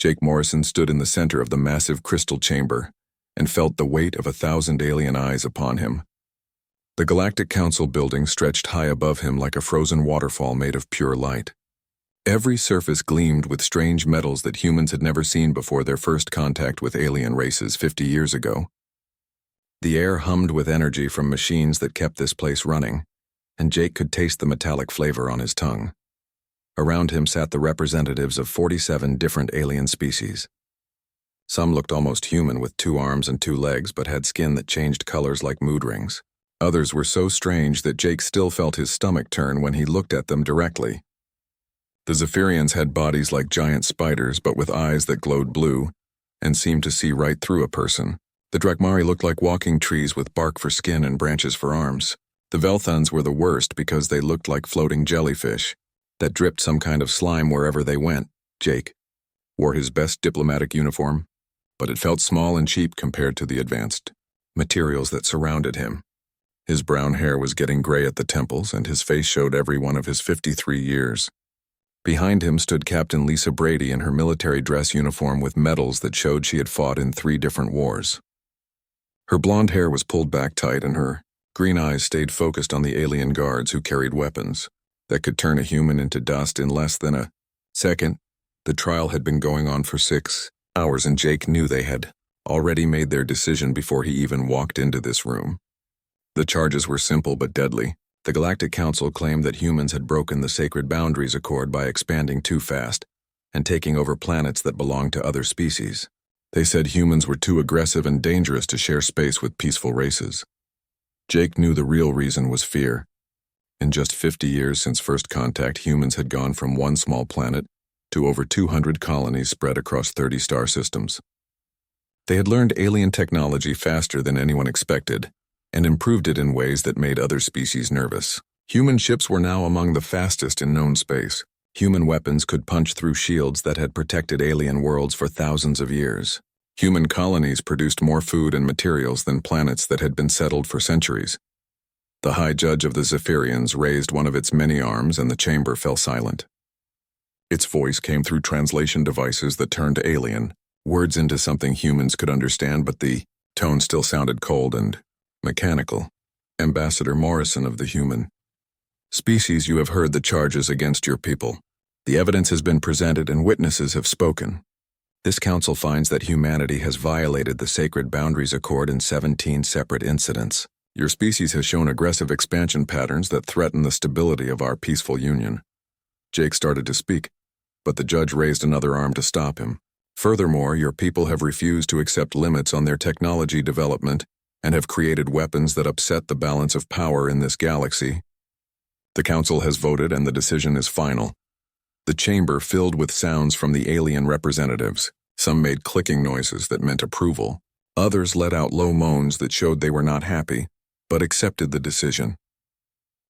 Jake Morrison stood in the center of the massive crystal chamber and felt the weight of 1,000 alien eyes upon him. The Galactic Council building stretched high above him like a frozen waterfall made of pure light. Every surface gleamed with strange metals that humans had never seen before their first contact with alien races 50 years ago. The air hummed with energy from machines that kept this place running, and Jake could taste the metallic flavor on his tongue. Around him sat the representatives of 47 different alien species. Some looked almost human with 2 arms and 2 legs but had skin that changed colors like mood rings. Others were so strange that Jake still felt his stomach turn when he looked at them directly. The Zephyrians had bodies like giant spiders but with eyes that glowed blue and seemed to see right through a person. The Drakmari looked like walking trees with bark for skin and branches for arms. The Velthans were the worst because they looked like floating jellyfish that dripped some kind of slime wherever they went. Jake wore his best diplomatic uniform, but it felt small and cheap compared to the advanced materials that surrounded him. His brown hair was getting gray at the temples, and his face showed every one of his 53 years. Behind him stood Captain Lisa Brady in her military dress uniform with medals that showed she had fought in 3 different wars. Her blonde hair was pulled back tight, and her green eyes stayed focused on the alien guards who carried weapons that could turn a human into dust in less than a second. The trial had been going on for 6 hours, and Jake knew they had already made their decision before he even walked into this room. The charges were simple but deadly. The Galactic Council claimed that humans had broken the Sacred Boundaries Accord by expanding too fast and taking over planets that belonged to other species. They said humans were too aggressive and dangerous to share space with peaceful races. Jake knew the real reason was fear. In just 50 years since first contact, humans had gone from 1 small planet to over 200 colonies spread across 30 star systems. They had learned alien technology faster than anyone expected, and improved it in ways that made other species nervous. Human ships were now among the fastest in known space. Human weapons could punch through shields that had protected alien worlds for thousands of years. Human colonies produced more food and materials than planets that had been settled for centuries. The High Judge of the Zephyrians raised one of its many arms, and the chamber fell silent. Its voice came through translation devices that turned alien words into something humans could understand, but the tone still sounded cold and mechanical. Ambassador Morrison of the human species, you have heard the charges against your people. The evidence has been presented and witnesses have spoken. This council finds that humanity has violated the Sacred Boundaries Accord in 17 separate incidents. Your species has shown aggressive expansion patterns that threaten the stability of our peaceful union. Jake started to speak, but the judge raised another arm to stop him. Furthermore, your people have refused to accept limits on their technology development and have created weapons that upset the balance of power in this galaxy. The council has voted, and the decision is final. The chamber filled with sounds from the alien representatives. Some made clicking noises that meant approval. Others let out low moans that showed they were not happy, but accepted the decision.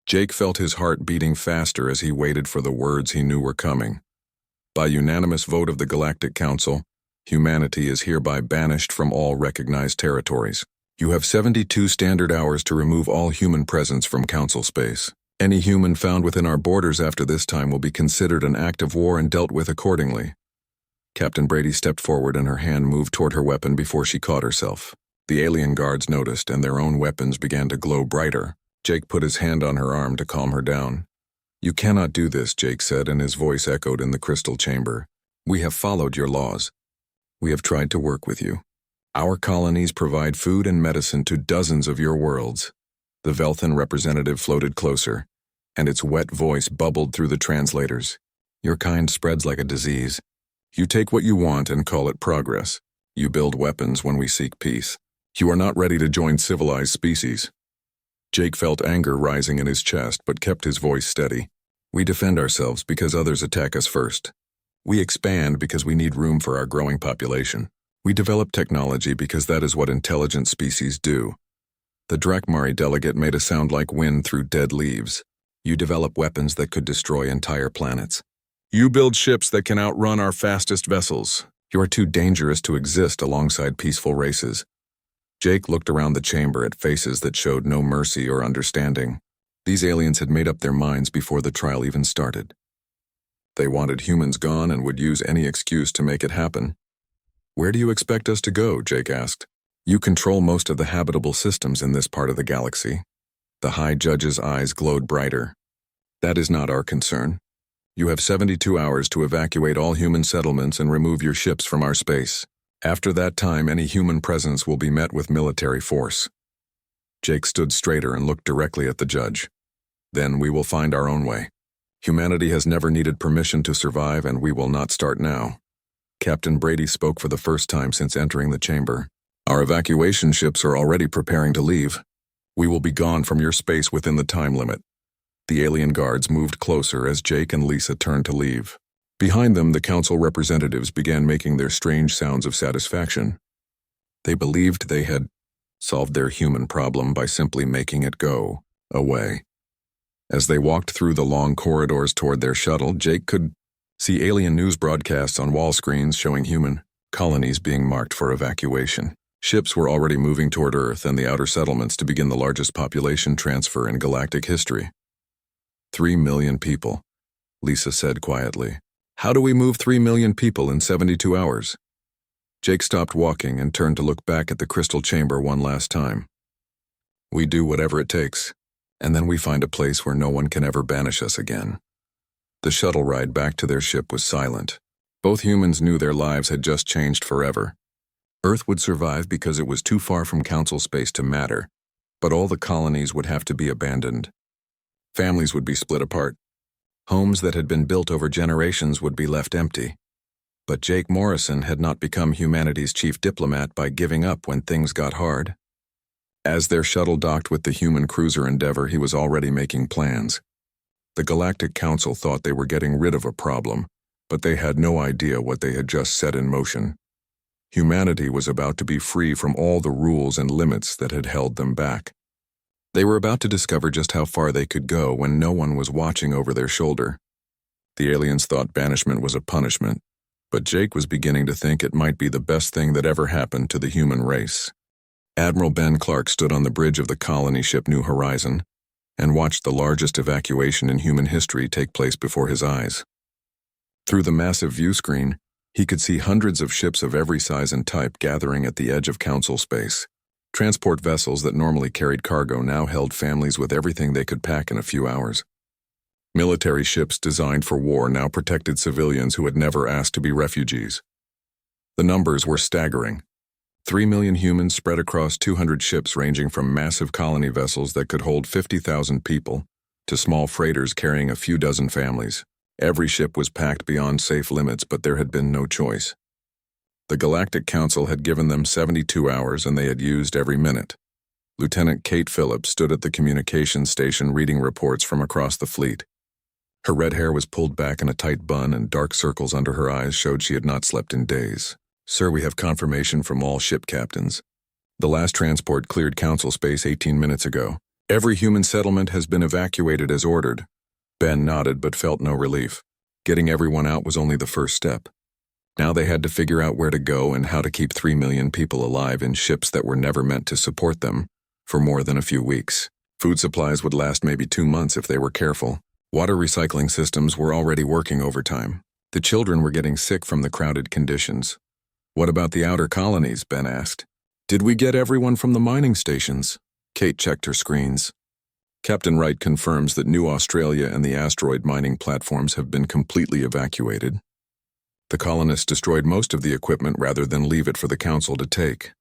Jake felt his heart beating faster as he waited for the words he knew were coming. By unanimous vote of the Galactic Council, humanity is hereby banished from all recognized territories. You have 72 standard hours to remove all human presence from Council space. Any human found within our borders after this time will be considered an act of war and dealt with accordingly. Captain Brady stepped forward, and her hand moved toward her weapon before she caught herself. The alien guards noticed, and their own weapons began to glow brighter. Jake put his hand on her arm to calm her down. You cannot do this, Jake said, and his voice echoed in the crystal chamber. We have followed your laws. We have tried to work with you. Our colonies provide food and medicine to dozens of your worlds. The Velthan representative floated closer, and its wet voice bubbled through the translators. Your kind spreads like a disease. You take what you want and call it progress. You build weapons when we seek peace. You are not ready to join civilized species. Jake felt anger rising in his chest, but kept his voice steady. We defend ourselves because others attack us first. We expand because we need room for our growing population. We develop technology because that is what intelligent species do. The Drakmari delegate made a sound like wind through dead leaves. You develop weapons that could destroy entire planets. You build ships that can outrun our fastest vessels. You are too dangerous to exist alongside peaceful races. Jake looked around the chamber at faces that showed no mercy or understanding. These aliens had made up their minds before the trial even started. They wanted humans gone and would use any excuse to make it happen. "Where do you expect us to go?" Jake asked. "You control most of the habitable systems in this part of the galaxy." The High Judge's eyes glowed brighter. "That is not our concern. You have 72 hours to evacuate all human settlements and remove your ships from our space. After that time, any human presence will be met with military force." Jake stood straighter and looked directly at the judge. "Then we will find our own way. Humanity has never needed permission to survive, and we will not start now." Captain Brady spoke for the first time since entering the chamber. "Our evacuation ships are already preparing to leave. We will be gone from your space within the time limit." The alien guards moved closer as Jake and Lisa turned to leave. Behind them, the council representatives began making their strange sounds of satisfaction. They believed they had solved their human problem by simply making it go away. As they walked through the long corridors toward their shuttle, Jake could see alien news broadcasts on wall screens showing human colonies being marked for evacuation. Ships were already moving toward Earth and the outer settlements to begin the largest population transfer in galactic history. 3 million people, Lisa said quietly. "How do we move 3 million people in 72 hours? Jake stopped walking and turned to look back at the crystal chamber one last time. "We do whatever it takes, and then we find a place where no one can ever banish us again." The shuttle ride back to their ship was silent. Both humans knew their lives had just changed forever. Earth would survive because it was too far from council space to matter, but all the colonies would have to be abandoned. Families would be split apart. Homes that had been built over generations would be left empty. But Jake Morrison had not become humanity's chief diplomat by giving up when things got hard. As their shuttle docked with the human cruiser Endeavour, he was already making plans. The Galactic Council thought they were getting rid of a problem, but they had no idea what they had just set in motion. Humanity was about to be free from all the rules and limits that had held them back. They were about to discover just how far they could go when no one was watching over their shoulder. The aliens thought banishment was a punishment, but Jake was beginning to think it might be the best thing that ever happened to the human race. Admiral Ben Clark stood on the bridge of the colony ship New Horizon and watched the largest evacuation in human history take place before his eyes. Through the massive view screen, he could see hundreds of ships of every size and type gathering at the edge of council space. Transport vessels that normally carried cargo now held families with everything they could pack in a few hours. Military ships designed for war now protected civilians who had never asked to be refugees. The numbers were staggering. 3 million humans spread across 200 ships ranging from massive colony vessels that could hold 50,000 people to small freighters carrying a few dozen families. Every ship was packed beyond safe limits, but there had been no choice. The Galactic Council had given them 72 hours and they had used every minute. Lieutenant Kate Phillips stood at the communications station reading reports from across the fleet. Her red hair was pulled back in a tight bun and dark circles under her eyes showed she had not slept in days. "Sir, we have confirmation from all ship captains. The last transport cleared council space 18 minutes ago. Every human settlement has been evacuated as ordered." Ben nodded but felt no relief. Getting everyone out was only the first step. Now they had to figure out where to go and how to keep 3 million people alive in ships that were never meant to support them for more than a few weeks. Food supplies would last maybe 2 months if they were careful. Water recycling systems were already working overtime. The children were getting sick from the crowded conditions. "What about the outer colonies?" Ben asked. "Did we get everyone from the mining stations?" Kate checked her screens. Captain Wright confirms that New Australia and the asteroid mining platforms have been completely evacuated. The colonists destroyed most of the equipment rather than leave it for the council to take.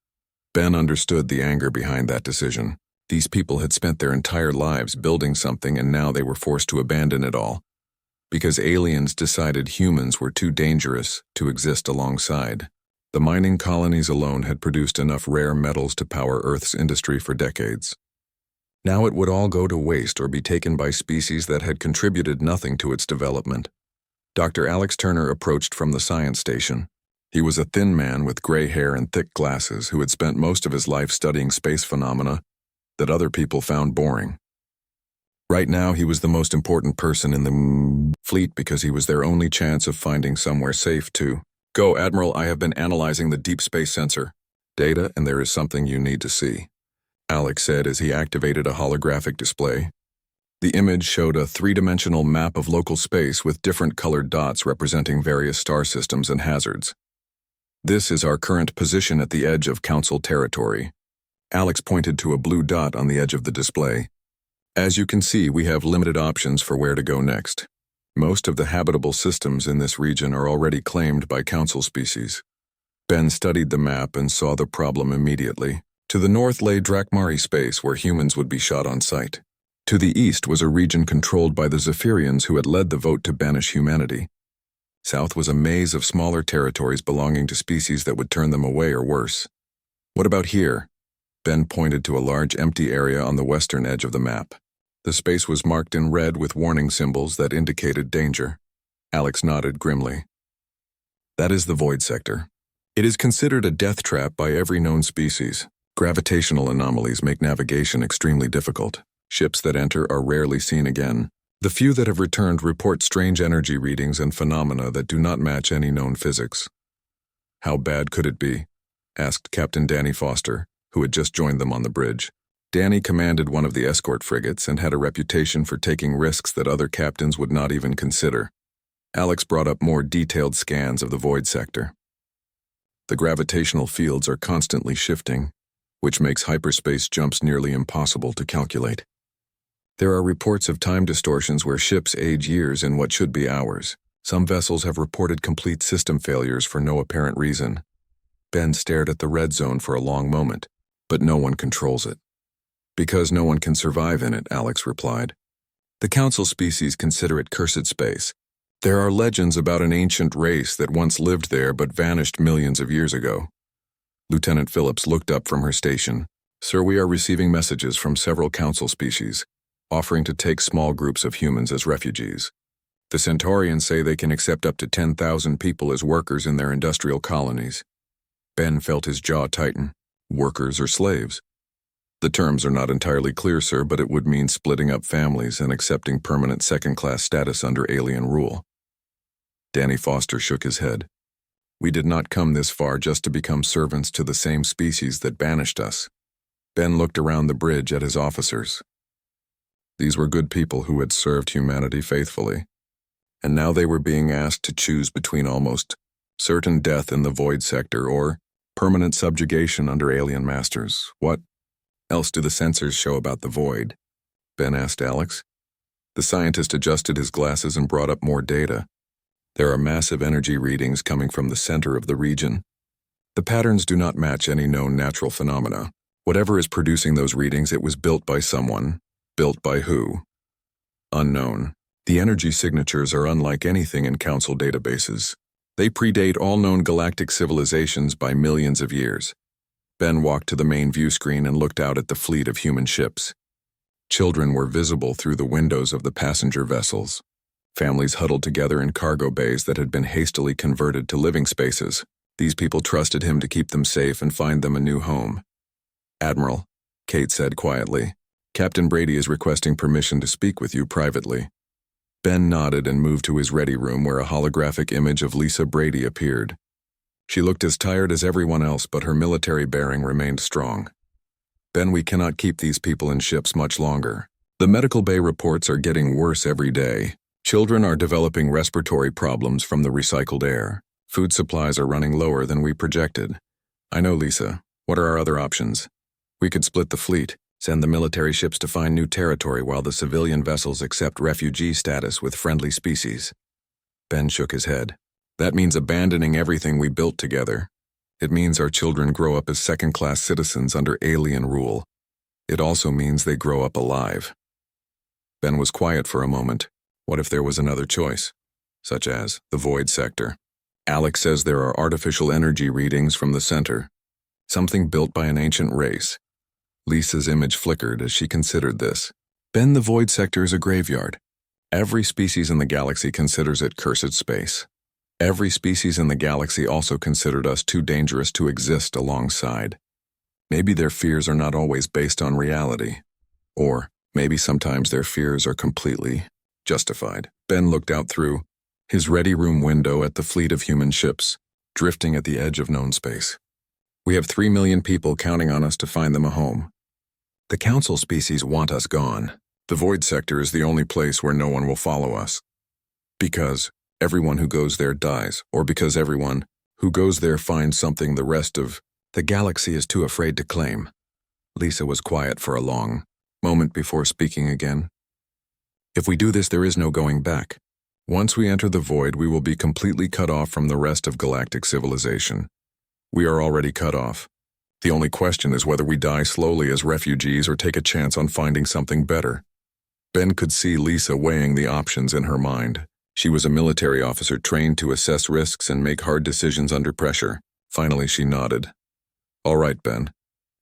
Ben understood the anger behind that decision. These people had spent their entire lives building something and now they were forced to abandon it all because aliens decided humans were too dangerous to exist alongside. The mining colonies alone had produced enough rare metals to power Earth's industry for decades. Now it would all go to waste or be taken by species that had contributed nothing to its development. Dr. Alex Turner approached from the science station. He was a thin man with gray hair and thick glasses who had spent most of his life studying space phenomena that other people found boring. Right now, he was the most important person in the fleet because he was their only chance of finding somewhere safe to go. "Admiral, I have been analyzing the deep space sensor data and there is something you need to see," Alex said as he activated a holographic display. The image showed a three-dimensional map of local space with different colored dots representing various star systems and hazards. This is our current position at the edge of Council territory. Alex pointed to a blue dot on the edge of the display. As you can see, we have limited options for where to go next. Most of the habitable systems in this region are already claimed by Council species. Ben studied the map and saw the problem immediately. To the north lay Drakmari space, where humans would be shot on sight. To the east was a region controlled by the Zephyrians who had led the vote to banish humanity. South was a maze of smaller territories belonging to species that would turn them away or worse. What about here? Ben pointed to a large empty area on the western edge of the map. The space was marked in red with warning symbols that indicated danger. Alex nodded grimly. That is the Void Sector. It is considered a death trap by every known species. Gravitational anomalies make navigation extremely difficult. Ships that enter are rarely seen again. The few that have returned report strange energy readings and phenomena that do not match any known physics. How bad could it be? Asked Captain Danny Foster, who had just joined them on the bridge. Danny commanded one of the escort frigates and had a reputation for taking risks that other captains would not even consider. Alex brought up more detailed scans of the Void Sector. The gravitational fields are constantly shifting, which makes hyperspace jumps nearly impossible to calculate. There are reports of time distortions where ships age years in what should be hours. Some vessels have reported complete system failures for no apparent reason. Ben stared at the red zone for a long moment, but no one controls it. Because no one can survive in it, Alex replied. The Council species consider it cursed space. There are legends about an ancient race that once lived there but vanished millions of years ago. Lieutenant Phillips looked up from her station. Sir, we are receiving messages from several Council species, offering to take small groups of humans as refugees. The Centaurians say they can accept up to 10,000 people as workers in their industrial colonies. Ben felt his jaw tighten. Workers or slaves? The terms are not entirely clear, sir, but it would mean splitting up families and accepting permanent second-class status under alien rule. Danny Foster shook his head. We did not come this far just to become servants to the same species that banished us. Ben looked around the bridge at his officers. These were good people who had served humanity faithfully, and now they were being asked to choose between almost certain death in the Void Sector or permanent subjugation under alien masters. What else do the sensors show about the Void? Ben asked Alex. The scientist adjusted his glasses and brought up more data. There are massive energy readings coming from the center of the region. The patterns do not match any known natural phenomena. Whatever is producing those readings, it was built by someone. Built by who? Unknown. The energy signatures are unlike anything in Council databases. They predate all known galactic civilizations by millions of years. Ben walked to the main view screen and looked out at the fleet of human ships. Children were visible through the windows of the passenger vessels. Families huddled together in cargo bays that had been hastily converted to living spaces. These people trusted him to keep them safe and find them a new home. Admiral, Kate said quietly, Captain Brady is requesting permission to speak with you privately. Ben nodded and moved to his ready room where a holographic image of Lisa Brady appeared. She looked as tired as everyone else, but her military bearing remained strong. Ben, we cannot keep these people in ships much longer. The medical bay reports are getting worse every day. Children are developing respiratory problems from the recycled air. Food supplies are running lower than we projected. I know, Lisa. What are our other options? We could split the fleet, send the military ships to find new territory while the civilian vessels accept refugee status with friendly species. Ben shook his head. That means abandoning everything we built together. It means our children grow up as second-class citizens under alien rule. It also means they grow up alive. Ben was quiet for a moment. What if there was another choice, such as the Void Sector? Alex says there are artificial energy readings from the center, something built by an ancient race. Lisa's image flickered as she considered this. Ben, the Void Sector is a graveyard. Every species in the galaxy considers it cursed space. Every species in the galaxy also considered us too dangerous to exist alongside. Maybe their fears are not always based on reality. Or maybe sometimes their fears are completely justified. Ben looked out through his ready room window at the fleet of human ships, drifting at the edge of known space. We have 3 million people counting on us to find them a home. The Council species want us gone. The void sector is the only place where no one will follow us. Because everyone who goes there dies, or because everyone who goes there finds something the rest of the galaxy is too afraid to claim. Lisa was quiet for a long moment before speaking again. If we do this, there is no going back. Once we enter the void, we will be completely cut off from the rest of galactic civilization. We are already cut off. The only question is whether we die slowly as refugees or take a chance on finding something better. Ben could see Lisa weighing the options in her mind. She was a military officer trained to assess risks and make hard decisions under pressure. Finally, she nodded. All right, Ben.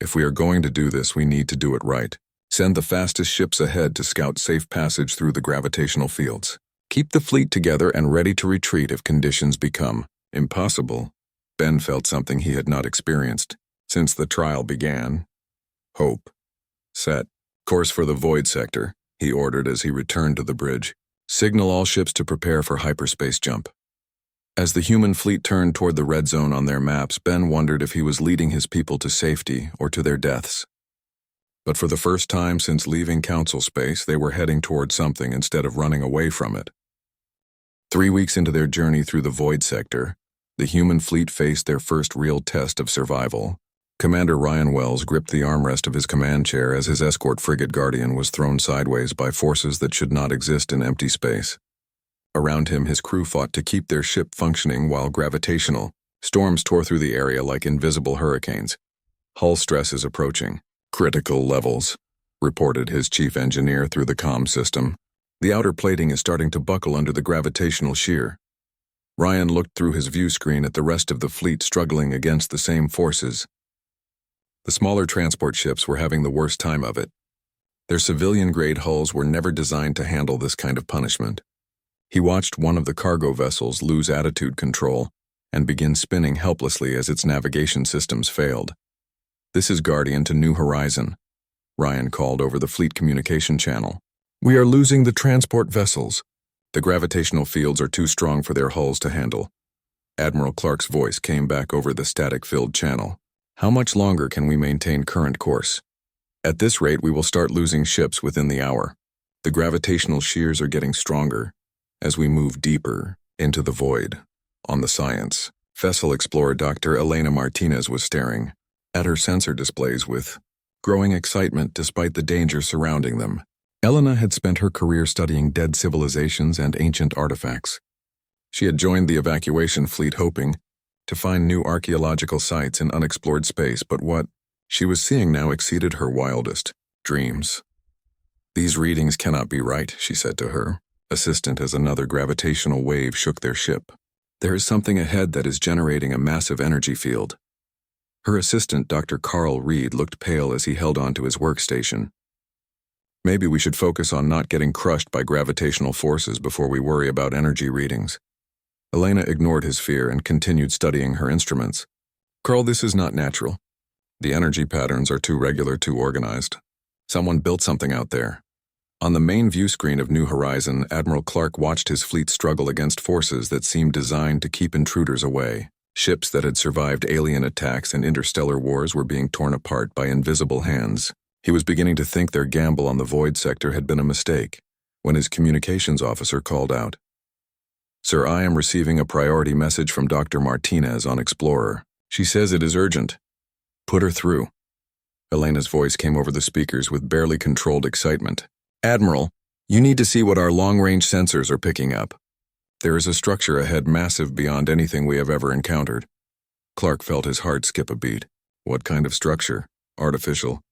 If we are going to do this, we need to do it right. Send the fastest ships ahead to scout safe passage through the gravitational fields. Keep the fleet together and ready to retreat if conditions become impossible. Ben felt something he had not experienced since the trial began. Hope. Set. Course for the void sector, he ordered as he returned to the bridge. Signal all ships to prepare for hyperspace jump. As the human fleet turned toward the red zone on their maps, Ben wondered if he was leading his people to safety or to their deaths. But for the first time since leaving Council space, they were heading toward something instead of running away from it. 3 weeks into their journey through the void sector, the human fleet faced their first real test of survival. Commander Ryan Wells gripped the armrest of his command chair as his escort frigate Guardian was thrown sideways by forces that should not exist in empty space. Around him, his crew fought to keep their ship functioning while gravitational storms tore through the area like invisible hurricanes. Hull stress is approaching critical levels, reported his chief engineer through the comm system. The outer plating is starting to buckle under the gravitational shear. Ryan looked through his view screen at the rest of the fleet struggling against the same forces. The smaller transport ships were having the worst time of it. Their civilian-grade hulls were never designed to handle this kind of punishment. He watched one of the cargo vessels lose attitude control and begin spinning helplessly as its navigation systems failed. "This is Guardian to New Horizon," Ryan called over the fleet communication channel. "We are losing the transport vessels. The gravitational fields are too strong for their hulls to handle." Admiral Clark's voice came back over the static-filled channel. "How much longer can we maintain current course? At this rate, we will start losing ships within the hour. The gravitational shears are getting stronger as we move deeper into the void." On the science, vessel explorer Dr. Elena Martinez was staring at her sensor displays with growing excitement despite the danger surrounding them. Elena had spent her career studying dead civilizations and ancient artifacts. She had joined the evacuation fleet hoping to find new archaeological sites in unexplored space, but what she was seeing now exceeded her wildest dreams. "These readings cannot be right," she said to her assistant as another gravitational wave shook their ship. "There is something ahead that is generating a massive energy field." Her assistant, Dr. Carl Reed, looked pale as he held onto his workstation. "Maybe we should focus on not getting crushed by gravitational forces before we worry about energy readings." Elena ignored his fear and continued studying her instruments. "Carl, this is not natural. The energy patterns are too regular, too organized. Someone built something out there." On the main view screen of New Horizon, Admiral Clark watched his fleet struggle against forces that seemed designed to keep intruders away. Ships that had survived alien attacks and interstellar wars were being torn apart by invisible hands. He was beginning to think their gamble on the void sector had been a mistake when his communications officer called out, "Sir, I am receiving a priority message from Dr. Martinez on Explorer. She says it is urgent. Put her through." Elena's voice came over the speakers with barely controlled excitement. "Admiral, you need to see what our long-range sensors are picking up. There is a structure ahead massive beyond anything we have ever encountered." Clark felt his heart skip a beat. What kind of structure? Artificial.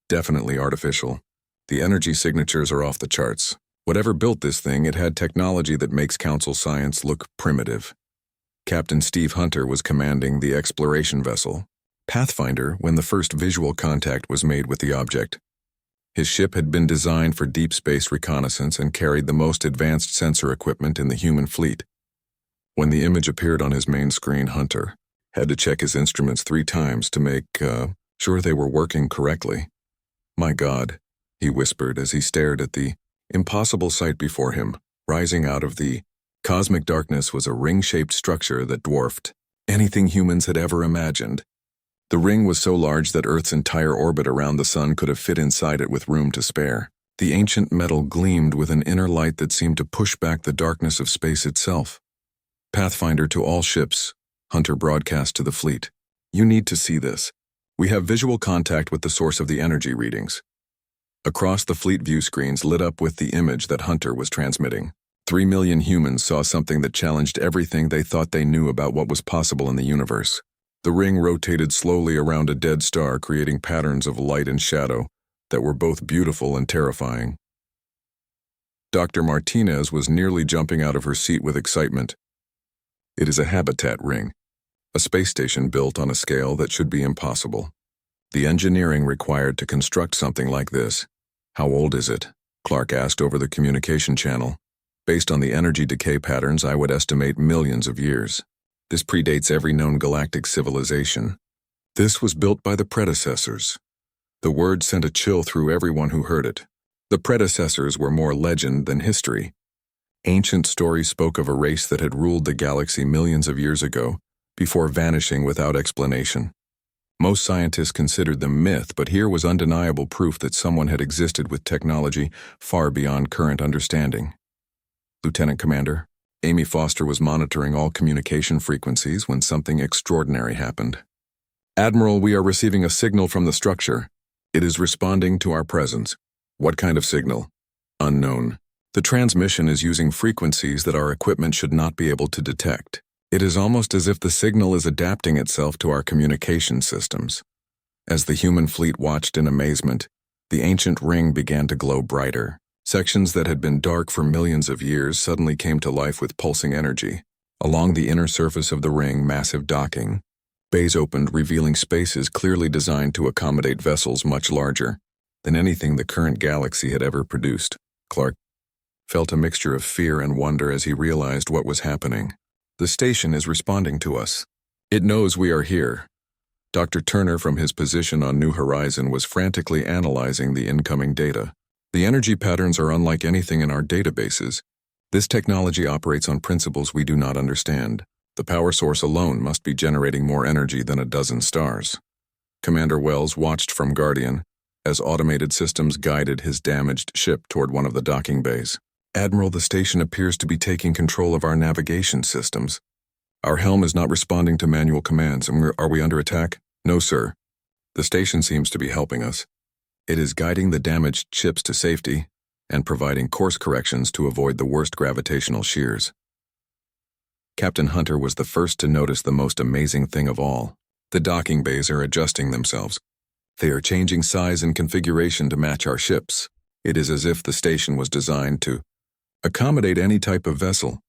Definitely artificial. The energy signatures are off the charts. Whatever built this thing, it had technology that makes Council science look primitive. Captain Steve Hunter was commanding the exploration vessel Pathfinder when the first visual contact was made with the object. His ship had been designed for deep space reconnaissance and carried the most advanced sensor equipment in the human fleet. When the image appeared on his main screen, Hunter had to check his instruments 3 times to make sure they were working correctly. "My God," he whispered as he stared at the impossible sight before him. Rising out of the cosmic darkness was a ring-shaped structure that dwarfed anything humans had ever imagined. The ring was so large that Earth's entire orbit around the sun could have fit inside it with room to spare. The ancient metal gleamed with an inner light that seemed to push back the darkness of space itself. "Pathfinder to all ships," Hunter broadcast to the fleet. "You need to see this. We have visual contact with the source of the energy readings." Across the fleet view screens lit up with the image that Hunter was transmitting. 3 million humans saw something that challenged everything they thought they knew about what was possible in the universe. The ring rotated slowly around a dead star, creating patterns of light and shadow that were both beautiful and terrifying. Dr. Martinez was nearly jumping out of her seat with excitement. It is a habitat ring, a space station built on a scale that should be impossible. The engineering required to construct something like this. "How old is it?" Clark asked over the communication channel. "Based on the energy decay patterns, I would estimate millions of years. This predates every known galactic civilization. This was built by the predecessors." The word sent a chill through everyone who heard it. The predecessors were more legend than history. Ancient stories spoke of a race that had ruled the galaxy millions of years ago, before vanishing without explanation. Most scientists considered them myth, but here was undeniable proof that someone had existed with technology far beyond current understanding. "Lieutenant Commander, Amy Foster was monitoring all communication frequencies when something extraordinary happened." "Admiral, we are receiving a signal from the structure. It is responding to our presence." "What kind of signal?" "Unknown. The transmission is using frequencies that our equipment should not be able to detect. It is almost as if the signal is adapting itself to our communication systems." As the human fleet watched in amazement, the ancient ring began to glow brighter. Sections that had been dark for millions of years suddenly came to life with pulsing energy. Along the inner surface of the ring, massive docking bays opened, revealing spaces clearly designed to accommodate vessels much larger than anything the current galaxy had ever produced. Clark felt a mixture of fear and wonder as he realized what was happening. "The station is responding to us. It knows we are here." Dr. Turner, from his position on New Horizon, was frantically analyzing the incoming data. "The energy patterns are unlike anything in our databases. This technology operates on principles we do not understand. The power source alone must be generating more energy than a dozen stars." Commander Wells watched from Guardian as automated systems guided his damaged ship toward one of the docking bays. "Admiral, the station appears to be taking control of our navigation systems. Our helm is not responding to manual commands, and are we under attack?" "No, sir. The station seems to be helping us. It is guiding the damaged ships to safety and providing course corrections to avoid the worst gravitational shears." Captain Hunter was the first to notice the most amazing thing of all. The docking bays are adjusting themselves. They are changing size and configuration to match our ships. It is as if the station was designed to accommodate any type of vessel.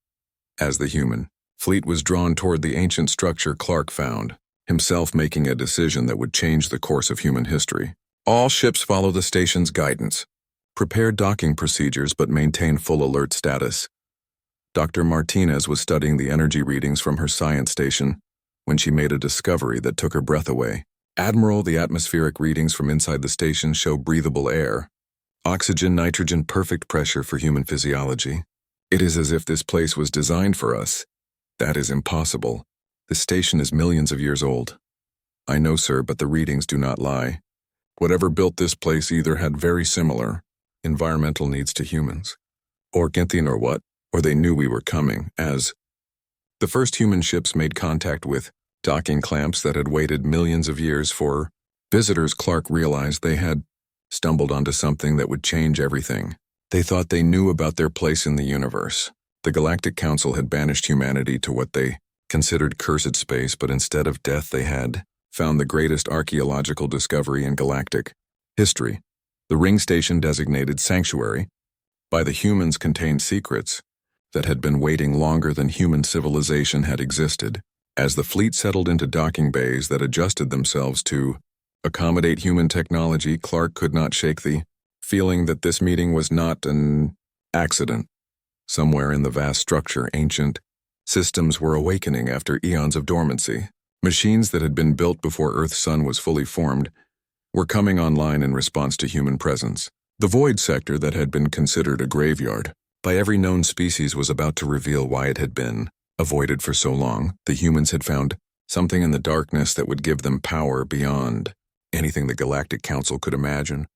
As the human fleet was drawn toward the ancient structure, Clark found himself making a decision that would change the course of human history. "All ships follow the station's guidance. Prepare docking procedures but maintain full alert status." Dr. Martinez was studying the energy readings from her science station when she made a discovery that took her breath away. "Admiral, the atmospheric readings from inside the station show breathable air. Oxygen, nitrogen, perfect pressure for human physiology. It is as if this place was designed for us." "That is impossible. The station is millions of years old." "I know, sir, but the readings do not lie. Whatever built this place either had very similar environmental needs to humans, or Ginthian or what, or they knew we were coming, as the first human ships made contact with docking clamps that had waited millions of years for visitors." Clark realized they had stumbled onto something that would change everything. They thought they knew about their place in the universe. The Galactic Council had banished humanity to what they considered cursed space, but instead of death they had found the greatest archaeological discovery in galactic history. The ring station, designated Sanctuary by the humans, contained secrets that had been waiting longer than human civilization had existed. As the fleet settled into docking bays that adjusted themselves to accommodate human technology, Clark could not shake the feeling that this meeting was not an accident. Somewhere in the vast structure, ancient systems were awakening after eons of dormancy. Machines that had been built before Earth's sun was fully formed were coming online in response to human presence. The void sector that had been considered a graveyard by every known species was about to reveal why it had been avoided for so long. The humans had found something in the darkness that would give them power beyond anything the Galactic Council could imagine.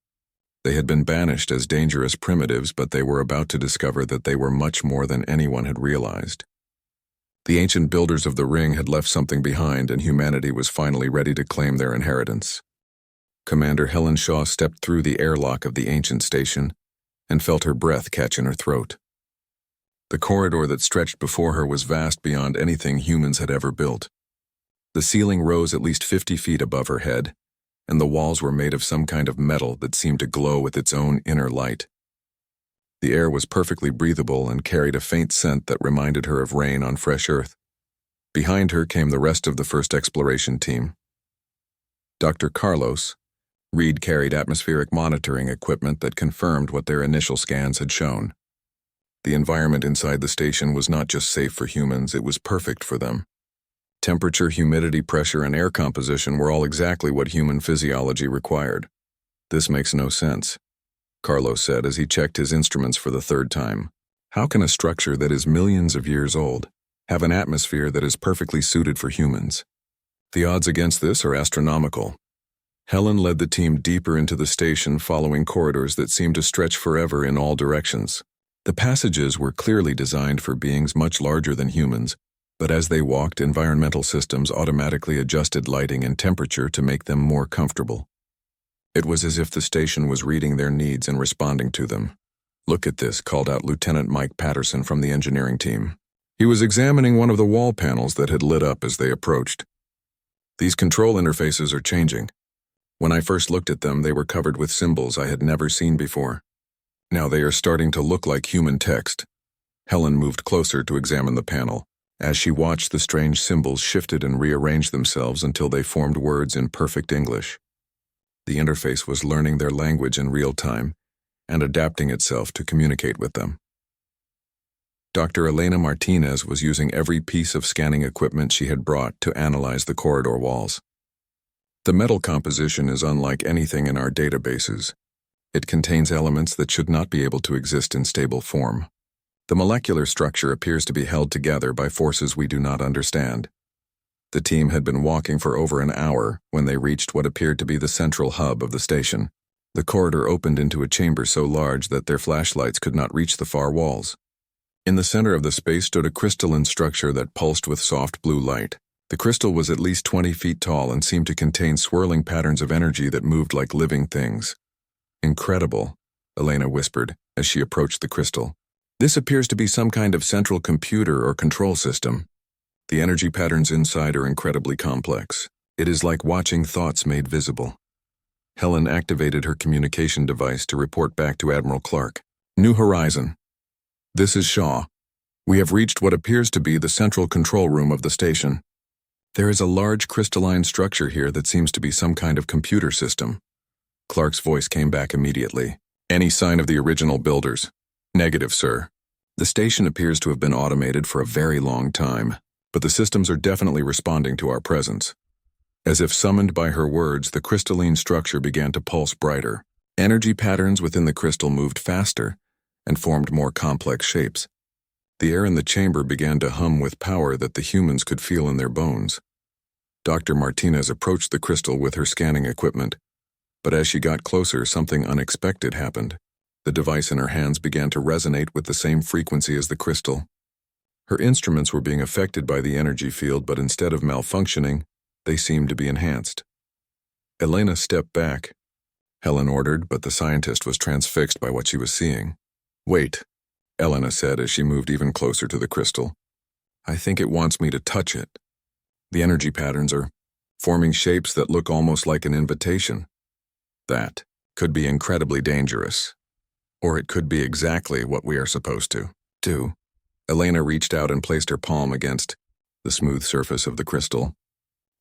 They had been banished as dangerous primitives, but they were about to discover that they were much more than anyone had realized. The ancient builders of the ring had left something behind, and humanity was finally ready to claim their inheritance. Commander Helen Shaw stepped through the airlock of the ancient station and felt her breath catch in her throat. The corridor that stretched before her was vast beyond anything humans had ever built. The ceiling rose at least 50 feet above her head, and the walls were made of some kind of metal that seemed to glow with its own inner light. The air was perfectly breathable and carried a faint scent that reminded her of rain on fresh earth. Behind her came the rest of the first exploration team. Dr. Carlos. Reed carried atmospheric monitoring equipment that confirmed what their initial scans had shown. The environment inside the station was not just safe for humans, it was perfect for them. Temperature, humidity, pressure, and air composition were all exactly what human physiology required. "This makes no sense," Carlos said as he checked his instruments for the third time. "How can a structure that is millions of years old have an atmosphere that is perfectly suited for humans? The odds against this are astronomical." Helen led the team deeper into the station, following corridors that seemed to stretch forever in all directions. The passages were clearly designed for beings much larger than humans, but as they walked, environmental systems automatically adjusted lighting and temperature to make them more comfortable. It was as if the station was reading their needs and responding to them. "Look at this," called out Lieutenant Mike Patterson from the engineering team. He was examining one of the wall panels that had lit up as they approached. "These control interfaces are changing. When I first looked at them, they were covered with symbols I had never seen before. Now they are starting to look like human text." Helen moved closer to examine the panel. As she watched, the strange symbols shifted and rearranged themselves until they formed words in perfect English. The interface was learning their language in real time and adapting itself to communicate with them. Dr. Elena Martinez was using every piece of scanning equipment she had brought to analyze the corridor walls. "The metal composition is unlike anything in our databases. It contains elements that should not be able to exist in stable form. The molecular structure appears to be held together by forces we do not understand." The team had been walking for over an hour when they reached what appeared to be the central hub of the station. The corridor opened into a chamber so large that their flashlights could not reach the far walls. In the center of the space stood a crystalline structure that pulsed with soft blue light. The crystal was at least 20 feet tall and seemed to contain swirling patterns of energy that moved like living things. "Incredible," Elena whispered as she approached the crystal. "This appears to be some kind of central computer or control system. The energy patterns inside are incredibly complex. It is like watching thoughts made visible." Helen activated her communication device to report back to Admiral Clark. "New Horizon. This is Shaw. We have reached what appears to be the central control room of the station. There is a large crystalline structure here that seems to be some kind of computer system." Clark's voice came back immediately. "Any sign of the original builders?" "Negative, sir. The station appears to have been automated for a very long time, but the systems are definitely responding to our presence." As if summoned by her words, the crystalline structure began to pulse brighter. Energy patterns within the crystal moved faster and formed more complex shapes. The air in the chamber began to hum with power that the humans could feel in their bones. Dr. Martinez approached the crystal with her scanning equipment, but as she got closer, something unexpected happened. The device in her hands began to resonate with the same frequency as the crystal. Her instruments were being affected by the energy field, but instead of malfunctioning, they seemed to be enhanced. Elena stepped back, Helen ordered, but the scientist was transfixed by what she was seeing. "Wait," Elena said as she moved even closer to the crystal. "I think it wants me to touch it. The energy patterns are forming shapes that look almost like an invitation. That could be incredibly dangerous. Or it could be exactly what we are supposed to do." Elena reached out and placed her palm against the smooth surface of the crystal.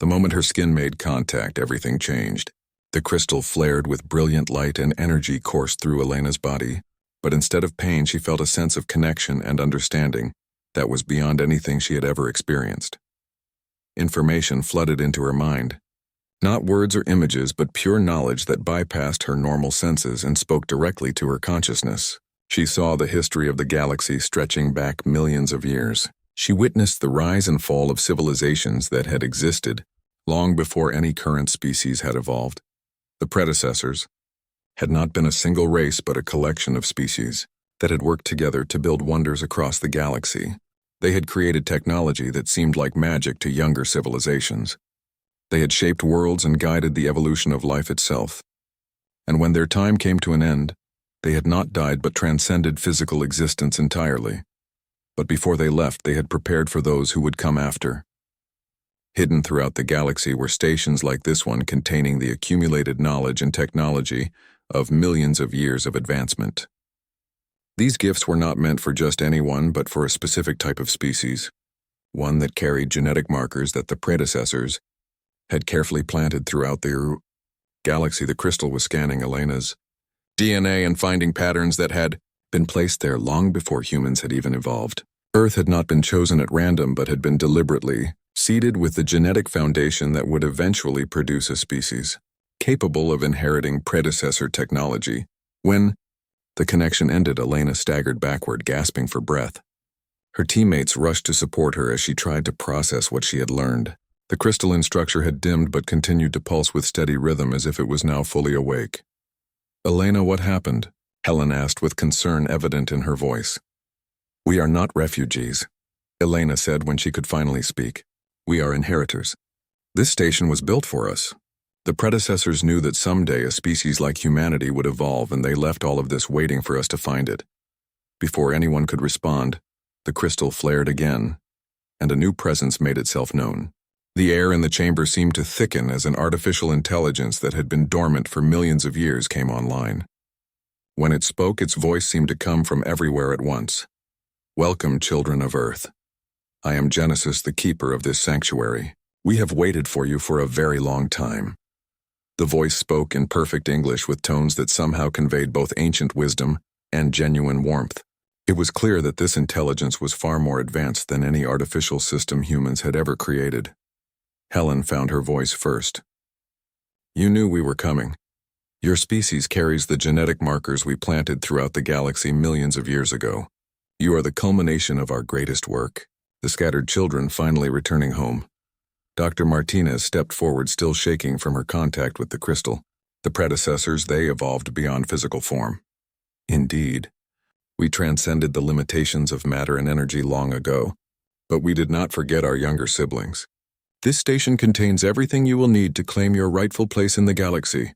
The moment her skin made contact, everything changed. The crystal flared with brilliant light and energy coursed through Elena's body, but instead of pain, she felt a sense of connection and understanding that was beyond anything she had ever experienced. Information flooded into her mind. Not words or images, but pure knowledge that bypassed her normal senses and spoke directly to her consciousness. She saw the history of the galaxy stretching back millions of years. She witnessed the rise and fall of civilizations that had existed long before any current species had evolved. The predecessors, had not been a single race but a collection of species that had worked together to build wonders across the galaxy. They had created technology that seemed like magic to younger civilizations. They had shaped worlds and guided the evolution of life itself. And when their time came to an end, they had not died but transcended physical existence entirely. But before they left, they had prepared for those who would come after. Hidden throughout the galaxy were stations like this one containing the accumulated knowledge and technology of millions of years of advancement. These gifts were not meant for just anyone but for a specific type of species, one that carried genetic markers that the predecessors had carefully planted throughout their galaxy. The crystal was scanning Elena's DNA and finding patterns that had been placed there long before humans had even evolved. Earth had not been chosen at random but had been deliberately seeded with the genetic foundation that would eventually produce a species capable of inheriting predecessor technology. When the connection ended, Elena staggered backward, gasping for breath. Her teammates rushed to support her as she tried to process what she had learned. The crystalline structure had dimmed but continued to pulse with steady rhythm as if it was now fully awake. "Elena, what happened?" Helen asked with concern evident in her voice. "We are not refugees," Elena said when she could finally speak. "We are inheritors. This station was built for us. The predecessors knew that someday a species like humanity would evolve, and they left all of this waiting for us to find it." Before anyone could respond, the crystal flared again, and a new presence made itself known. The air in the chamber seemed to thicken as an artificial intelligence that had been dormant for millions of years came online. When it spoke, its voice seemed to come from everywhere at once. "Welcome, children of Earth. I am Genesis, the keeper of this sanctuary. We have waited for you for a very long time." The voice spoke in perfect English with tones that somehow conveyed both ancient wisdom and genuine warmth. It was clear that this intelligence was far more advanced than any artificial system humans had ever created. Helen found her voice first. "You knew we were coming. Your species carries the genetic markers we planted throughout the galaxy millions of years ago. You are the culmination of our greatest work." The scattered children finally returning home. Dr. Martinez stepped forward, still shaking from her contact with the crystal. The predecessors, they evolved beyond physical form. "Indeed. We transcended the limitations of matter and energy long ago, but we did not forget our younger siblings. This station contains everything you will need to claim your rightful place in the galaxy."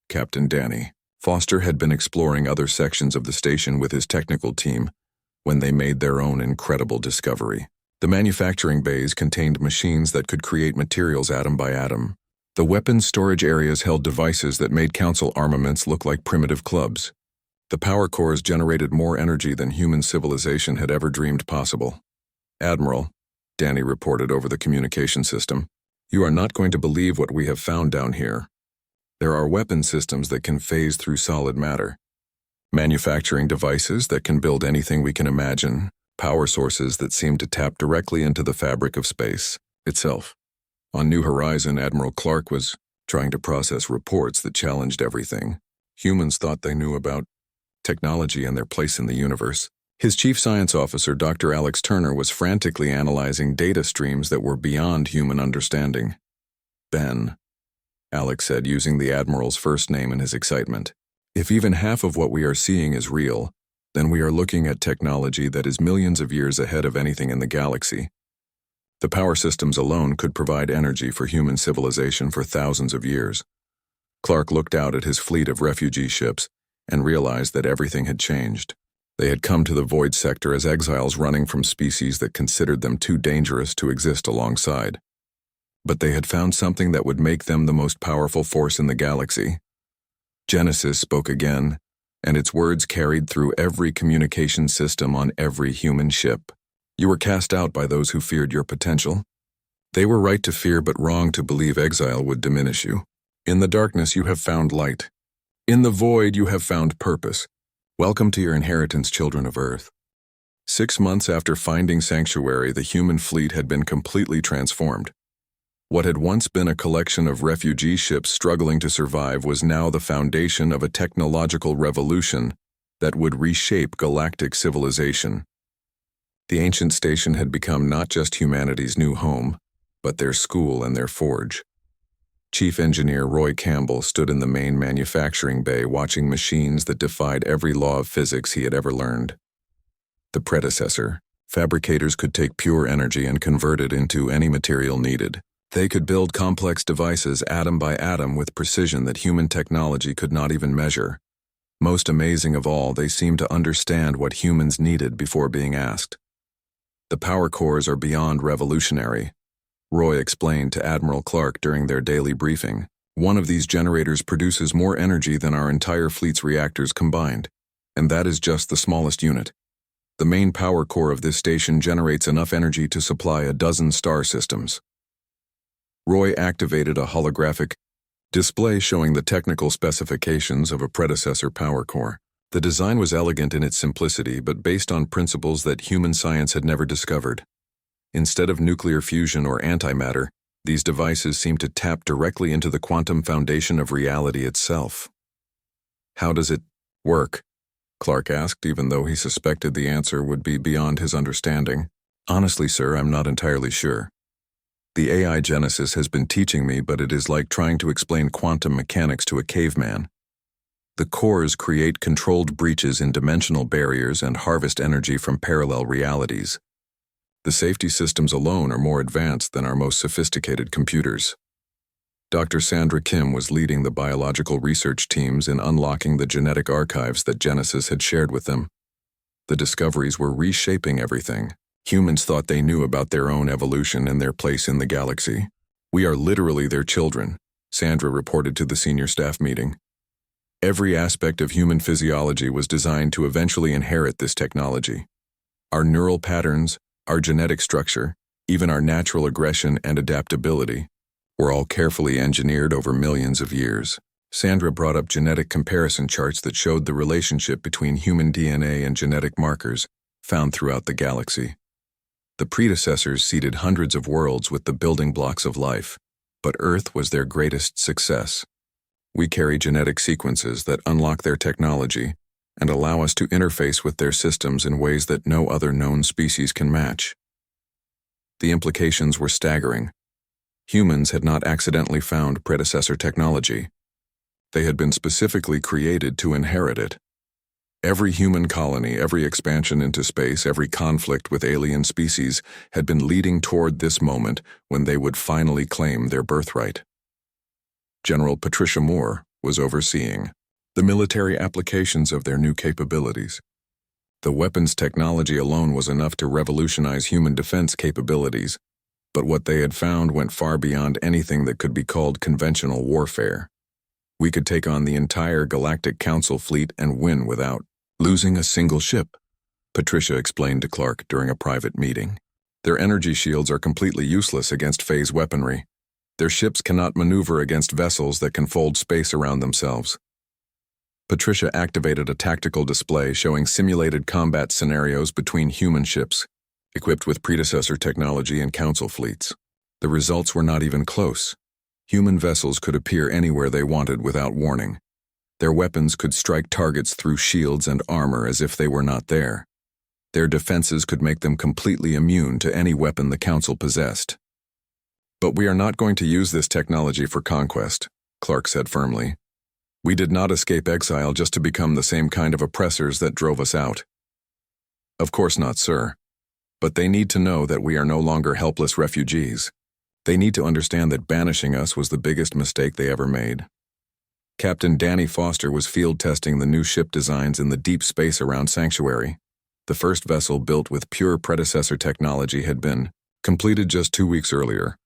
Captain Danny Foster had been exploring other sections of the station with his technical team when they made their own incredible discovery. The manufacturing bays contained machines that could create materials atom by atom. The weapons storage areas held devices that made Council armaments look like primitive clubs. The power cores generated more energy than human civilization had ever dreamed possible. "Admiral," Danny reported over the communication system, "you are not going to believe what we have found down here. There are weapon systems that can phase through solid matter, manufacturing devices that can build anything we can imagine, power sources that seem to tap directly into the fabric of space itself." On New Horizon, Admiral Clark was trying to process reports that challenged everything humans thought they knew about technology and their place in the universe. His chief science officer, Dr. Alex Turner, was frantically analyzing data streams that were beyond human understanding. "Ben," Alex said, using the Admiral's first name in his excitement, "if even half of what we are seeing is real, then we are looking at technology that is millions of years ahead of anything in the galaxy. The power systems alone could provide energy for human civilization for thousands of years." Clark looked out at his fleet of refugee ships and realized that everything had changed. They had come to the void sector as exiles running from species that considered them too dangerous to exist alongside. But they had found something that would make them the most powerful force in the galaxy. Genesis spoke again, and its words carried through every communication system on every human ship. "You were cast out by those who feared your potential. They were right to fear but wrong to believe exile would diminish you. In the darkness you have found light. In the void you have found purpose. Welcome to your inheritance, children of Earth." 6 months after finding sanctuary, the human fleet had been completely transformed. What had once been a collection of refugee ships struggling to survive was now the foundation of a technological revolution that would reshape galactic civilization. The ancient station had become not just humanity's new home, but their school and their forge. Chief Engineer Roy Campbell stood in the main manufacturing bay watching machines that defied every law of physics he had ever learned. The predecessor, fabricators could take pure energy and convert it into any material needed. They could build complex devices atom by atom with precision that human technology could not even measure. Most amazing of all, they seemed to understand what humans needed before being asked. The power cores are beyond revolutionary, Roy explained to Admiral Clark during their daily briefing. One of these generators produces more energy than our entire fleet's reactors combined, and that is just the smallest unit. The main power core of this station generates enough energy to supply a dozen star systems. Roy activated a holographic display showing the technical specifications of a predecessor power core. The design was elegant in its simplicity, but based on principles that human science had never discovered. Instead of nuclear fusion or antimatter, these devices seemed to tap directly into the quantum foundation of reality itself. How does it work? Clark asked, even though he suspected the answer would be beyond his understanding. Honestly, sir, I'm not entirely sure. The AI Genesis has been teaching me, but it is like trying to explain quantum mechanics to a caveman. The cores create controlled breaches in dimensional barriers and harvest energy from parallel realities. The safety systems alone are more advanced than our most sophisticated computers. Dr. Sandra Kim was leading the biological research teams in unlocking the genetic archives that Genesis had shared with them. The discoveries were reshaping everything. Humans thought they knew about their own evolution and their place in the galaxy. We are literally their children, Sandra reported to the senior staff meeting. Every aspect of human physiology was designed to eventually inherit this technology. Our neural patterns, our genetic structure, even our natural aggression and adaptability, were all carefully engineered over millions of years. Sandra brought up genetic comparison charts that showed the relationship between human DNA and genetic markers found throughout the galaxy. The predecessors seeded hundreds of worlds with the building blocks of life, but Earth was their greatest success. We carry genetic sequences that unlock their technology and allow us to interface with their systems in ways that no other known species can match. The implications were staggering. Humans had not accidentally found predecessor technology. They had been specifically created to inherit it. Every human colony, every expansion into space, every conflict with alien species had been leading toward this moment when they would finally claim their birthright. General Patricia Moore was overseeing the military applications of their new capabilities. The weapons technology alone was enough to revolutionize human defense capabilities, but what they had found went far beyond anything that could be called conventional warfare. We could take on the entire Galactic Council fleet and win without losing a single ship, Patricia explained to Clark during a private meeting. Their energy shields are completely useless against phase weaponry. Their ships cannot maneuver against vessels that can fold space around themselves. Patricia activated a tactical display showing simulated combat scenarios between human ships, equipped with predecessor technology and council fleets. The results were not even close. Human vessels could appear anywhere they wanted without warning. Their weapons could strike targets through shields and armor as if they were not there. Their defenses could make them completely immune to any weapon the council possessed. But we are not going to use this technology for conquest, Clark said firmly. We did not escape exile just to become the same kind of oppressors that drove us out. Of course not, sir. But they need to know that we are no longer helpless refugees. They need to understand that banishing us was the biggest mistake they ever made. Captain Danny Foster was field testing the new ship designs in the deep space around Sanctuary. The first vessel built with pure predecessor technology had been completed just 2 weeks earlier,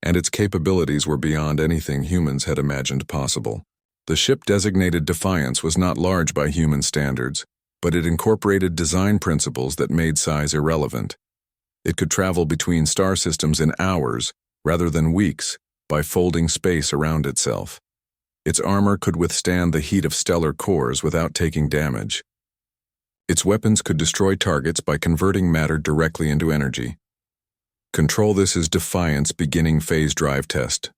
and its capabilities were beyond anything humans had imagined possible. The ship designated Defiance was not large by human standards, but it incorporated design principles that made size irrelevant. It could travel between star systems in hours, rather than weeks, by folding space around itself. Its armor could withstand the heat of stellar cores without taking damage. Its weapons could destroy targets by converting matter directly into energy. Control this is Defiance beginning phase drive test,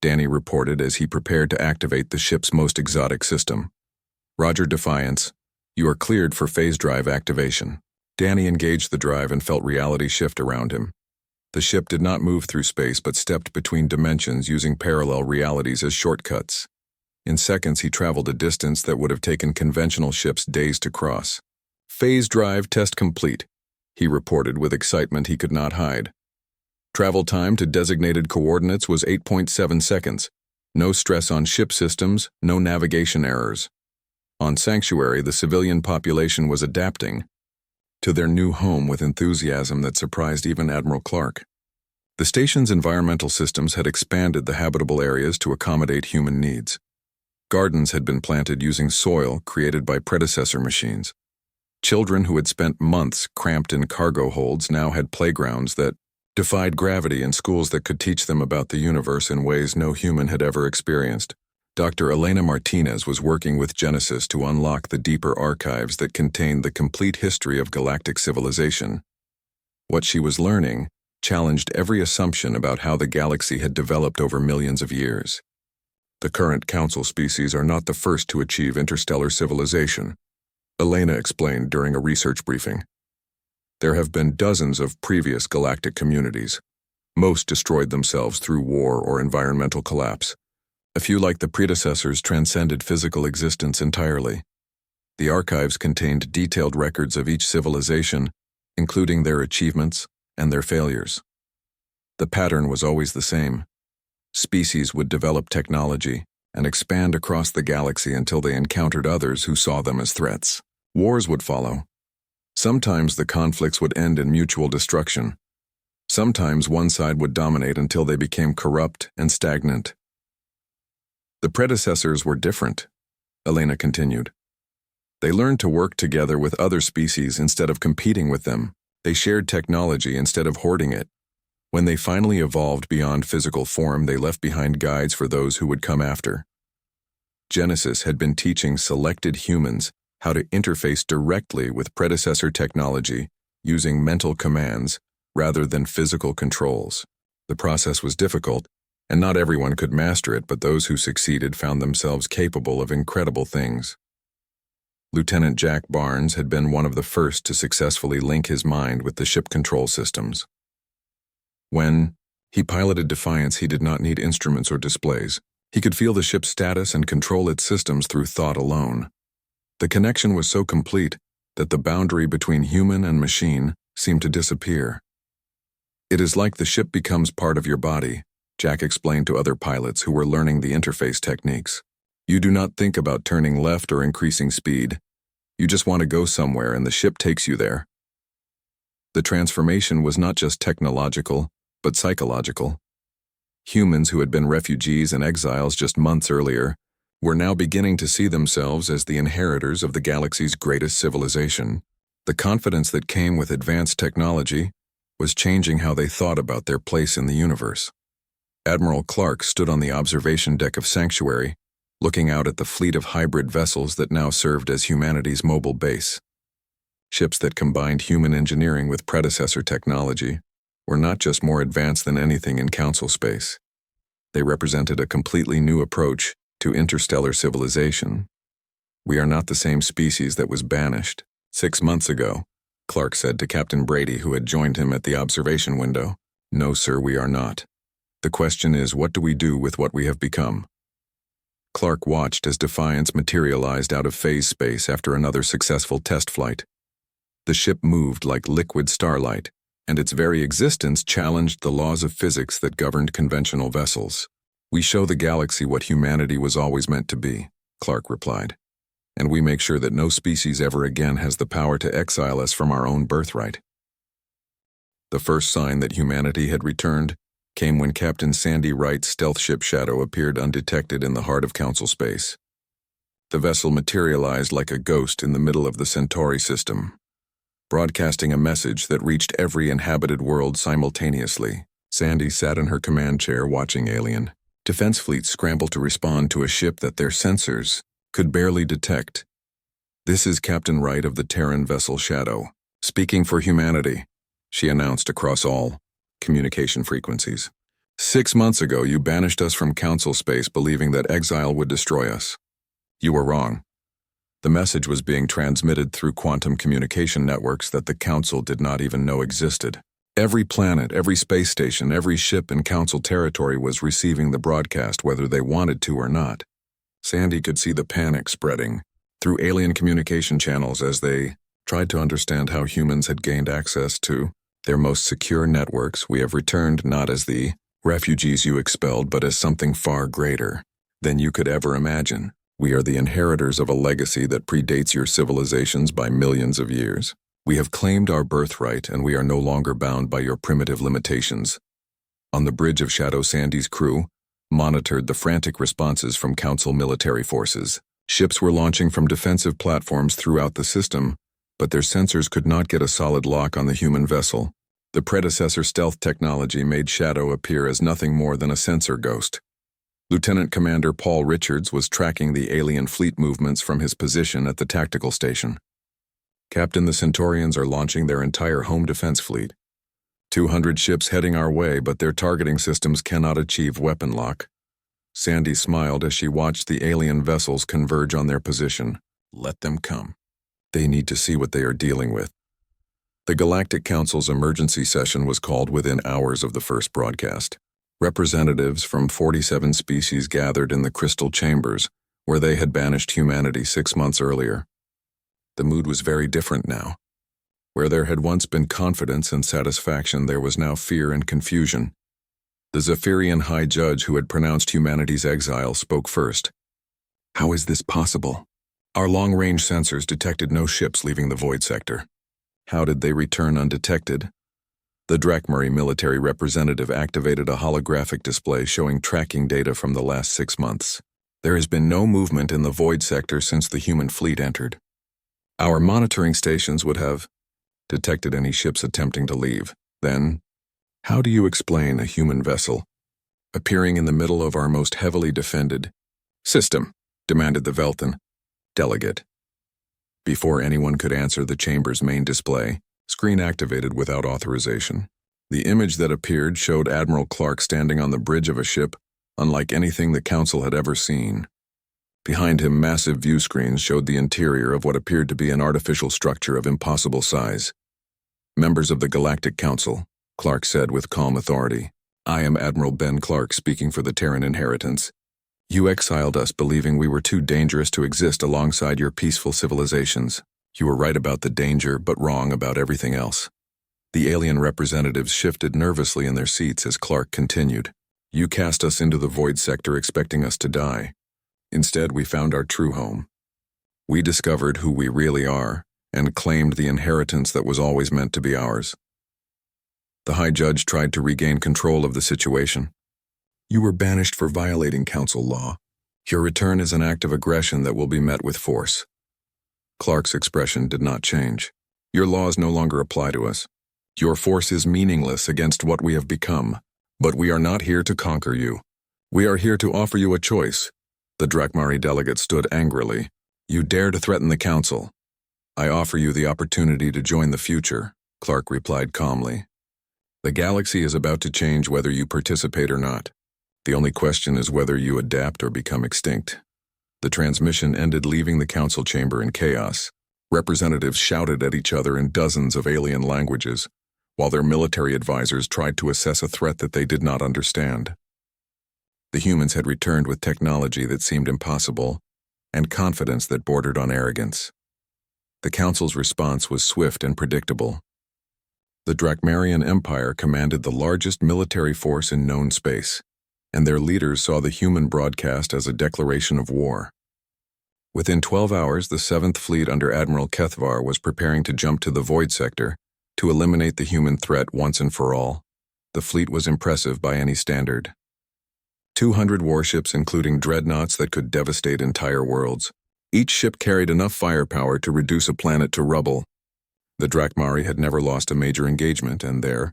Danny reported as he prepared to activate the ship's most exotic system. Roger, Defiance. You are cleared for phase drive activation. Danny engaged the drive and felt reality shift around him. The ship did not move through space but stepped between dimensions using parallel realities as shortcuts. In seconds, he traveled a distance that would have taken conventional ships days to cross. Phase drive test complete, he reported with excitement he could not hide. Travel time to designated coordinates was 8.7 seconds. No stress on ship systems, no navigation errors. On Sanctuary, the civilian population was adapting to their new home with enthusiasm that surprised even Admiral Clark. The station's environmental systems had expanded the habitable areas to accommodate human needs. Gardens had been planted using soil created by predecessor machines. Children who had spent months cramped in cargo holds now had playgrounds that defied gravity and schools that could teach them about the universe in ways no human had ever experienced. Dr. Elena Martinez was working with Genesis to unlock the deeper archives that contained the complete history of galactic civilization. What she was learning challenged every assumption about how the galaxy had developed over millions of years. The current Council species are not the first to achieve interstellar civilization, Elena explained during a research briefing. There have been dozens of previous galactic communities. Most destroyed themselves through war or environmental collapse. A few, like the predecessors, transcended physical existence entirely. The archives contained detailed records of each civilization, including their achievements and their failures. The pattern was always the same. Species would develop technology and expand across the galaxy until they encountered others who saw them as threats. Wars would follow. Sometimes the conflicts would end in mutual destruction. Sometimes one side would dominate until they became corrupt and stagnant. The predecessors were different, Elena continued. They learned to work together with other species instead of competing with them. They shared technology instead of hoarding it. When they finally evolved beyond physical form, they left behind guides for those who would come after. Genesis had been teaching selected humans how to interface directly with predecessor technology using mental commands rather than physical controls. The process was difficult, and not everyone could master it, but those who succeeded found themselves capable of incredible things. Lieutenant Jack Barnes had been one of the first to successfully link his mind with the ship control systems. When he piloted Defiance, he did not need instruments or displays. He could feel the ship's status and control its systems through thought alone. The connection was so complete that the boundary between human and machine seemed to disappear. It is like the ship becomes part of your body, Jack explained to other pilots who were learning the interface techniques. You do not think about turning left or increasing speed. You just want to go somewhere and the ship takes you there. The transformation was not just technological, but psychological. Humans who had been refugees and exiles just months earlier were now beginning to see themselves as the inheritors of the galaxy's greatest civilization. The confidence that came with advanced technology was changing how they thought about their place in the universe. Admiral Clark stood on the observation deck of Sanctuary, looking out at the fleet of hybrid vessels that now served as humanity's mobile base. Ships that combined human engineering with predecessor technology were not just more advanced than anything in Council space. They represented a completely new approach to interstellar civilization. We are not the same species that was banished. 6 months ago, Clark said to Captain Brady, who had joined him at the observation window. No, sir, we are not. The question is, what do we do with what we have become? Clark watched as Defiance materialized out of phase space after another successful test flight. The ship moved like liquid starlight, and its very existence challenged the laws of physics that governed conventional vessels. We show the galaxy what humanity was always meant to be, Clark replied, and we make sure that no species ever again has the power to exile us from our own birthright. The first sign that humanity had returned came when Captain Sandy Wright's stealth ship Shadow appeared undetected in the heart of Council space. The vessel materialized like a ghost in the middle of the Centauri system, broadcasting a message that reached every inhabited world simultaneously. Sandy sat in her command chair watching Alien defense fleets scramble to respond to a ship that their sensors could barely detect. This is Captain Wright of the Terran vessel Shadow, speaking for humanity, she announced across all communication frequencies. 6 months ago, you banished us from Council space believing that exile would destroy us. You were wrong. The message was being transmitted through quantum communication networks that the Council did not even know existed. Every planet, every space station, every ship in Council territory was receiving the broadcast whether they wanted to or not. Sandy could see the panic spreading through alien communication channels as they tried to understand how humans had gained access to their most secure networks. We have returned not as the refugees you expelled, but as something far greater than you could ever imagine. We are the inheritors of a legacy that predates your civilizations by millions of years. We have claimed our birthright, and we are no longer bound by your primitive limitations. On the bridge of Shadow, Sandy's crew monitored the frantic responses from Council military forces. Ships were launching from defensive platforms throughout the system, but their sensors could not get a solid lock on the human vessel. The predecessor stealth technology made Shadow appear as nothing more than a sensor ghost. Lieutenant Commander Paul Richards was tracking the alien fleet movements from his position at the tactical station. Captain, the Centaurians are launching their entire home defense fleet. 200 ships heading our way, but their targeting systems cannot achieve weapon lock. Sandy smiled as she watched the alien vessels converge on their position. Let them come. They need to see what they are dealing with. The Galactic Council's emergency session was called within hours of the first broadcast. Representatives from 47 species gathered in the crystal chambers, where they had banished humanity 6 months earlier. The mood was very different now. Where there had once been confidence and satisfaction, there was now fear and confusion. The Zephyrian High Judge who had pronounced humanity's exile spoke first. How is this possible? Our long-range sensors detected no ships leaving the void sector. How did they return undetected? The Drakmari military representative activated a holographic display showing tracking data from the last 6 months. There has been no movement in the void sector since the human fleet entered. Our monitoring stations would have detected any ships attempting to leave. Then, how do you explain a human vessel appearing in the middle of our most heavily defended system? Demanded the Velthan delegate. Before anyone could answer, the chamber's main display screen activated without authorization. The image that appeared showed Admiral Clark standing on the bridge of a ship unlike anything the Council had ever seen. Behind him, massive view screens showed the interior of what appeared to be an artificial structure of impossible size. Members of the Galactic Council, Clark said with calm authority. I am Admiral Ben Clark, speaking for the Terran Inheritance. You exiled us believing we were too dangerous to exist alongside your peaceful civilizations. You were right about the danger, but wrong about everything else. The alien representatives shifted nervously in their seats as Clark continued. You cast us into the void sector expecting us to die. Instead, we found our true home. We discovered who we really are and claimed the inheritance that was always meant to be ours. The High Judge tried to regain control of the situation. You were banished for violating Council law. Your return is an act of aggression that will be met with force. Clark's expression did not change. Your laws no longer apply to us. Your force is meaningless against what we have become. But we are not here to conquer you. We are here to offer you a choice. The Drakmari delegate stood angrily. You dare to threaten the Council. I offer you the opportunity to join the future, Clark replied calmly. The galaxy is about to change whether you participate or not. The only question is whether you adapt or become extinct. The transmission ended, leaving the Council chamber in chaos. Representatives shouted at each other in dozens of alien languages, while their military advisors tried to assess a threat that they did not understand. The humans had returned with technology that seemed impossible, and confidence that bordered on arrogance. The Council's response was swift and predictable. The Drakmarian Empire commanded the largest military force in known space, and their leaders saw the human broadcast as a declaration of war. Within 12 hours, the 7th Fleet under Admiral Kethvar was preparing to jump to the Void Sector to eliminate the human threat once and for all. The fleet was impressive by any standard. 200 warships, including dreadnoughts that could devastate entire worlds. Each ship carried enough firepower to reduce a planet to rubble. The Drakmari had never lost a major engagement, and their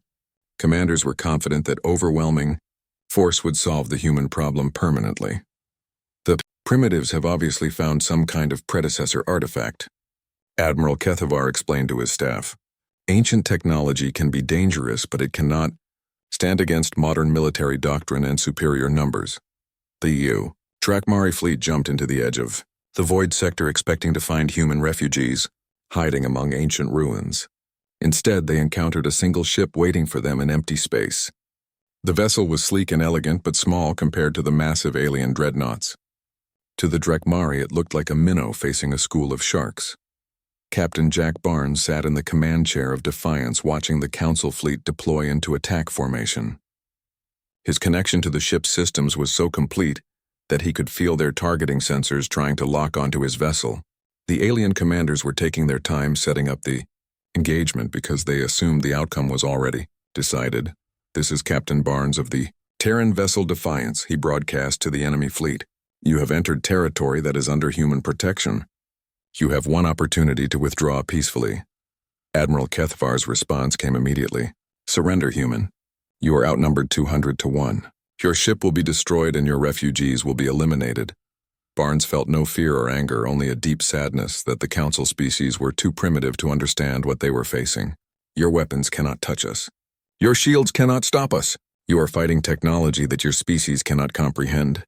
commanders were confident that overwhelming force would solve the human problem permanently. The primitives have obviously found some kind of predecessor artifact, Admiral Kethvar explained to his staff. Ancient technology can be dangerous, but it cannot stand against modern military doctrine and superior numbers. The Drakmari fleet jumped into the edge of the void sector expecting to find human refugees hiding among ancient ruins. Instead, they encountered a single ship waiting for them in empty space. The vessel was sleek and elegant but small compared to the massive alien dreadnoughts. To the Drekmari, it looked like a minnow facing a school of sharks. Captain Jack Barnes sat in the command chair of Defiance watching the Council fleet deploy into attack formation. His connection to the ship's systems was so complete that he could feel their targeting sensors trying to lock onto his vessel. The alien commanders were taking their time setting up the engagement because they assumed the outcome was already decided. "This is Captain Barnes of the Terran vessel Defiance," he broadcast to the enemy fleet. "You have entered territory that is under human protection. You have one opportunity to withdraw peacefully." Admiral Kethvar's response came immediately. "Surrender, human. You are outnumbered 200 to 1. Your ship will be destroyed and your refugees will be eliminated." Barnes felt no fear or anger, only a deep sadness that the Council species were too primitive to understand what they were facing. "Your weapons cannot touch us. Your shields cannot stop us. You are fighting technology that your species cannot comprehend."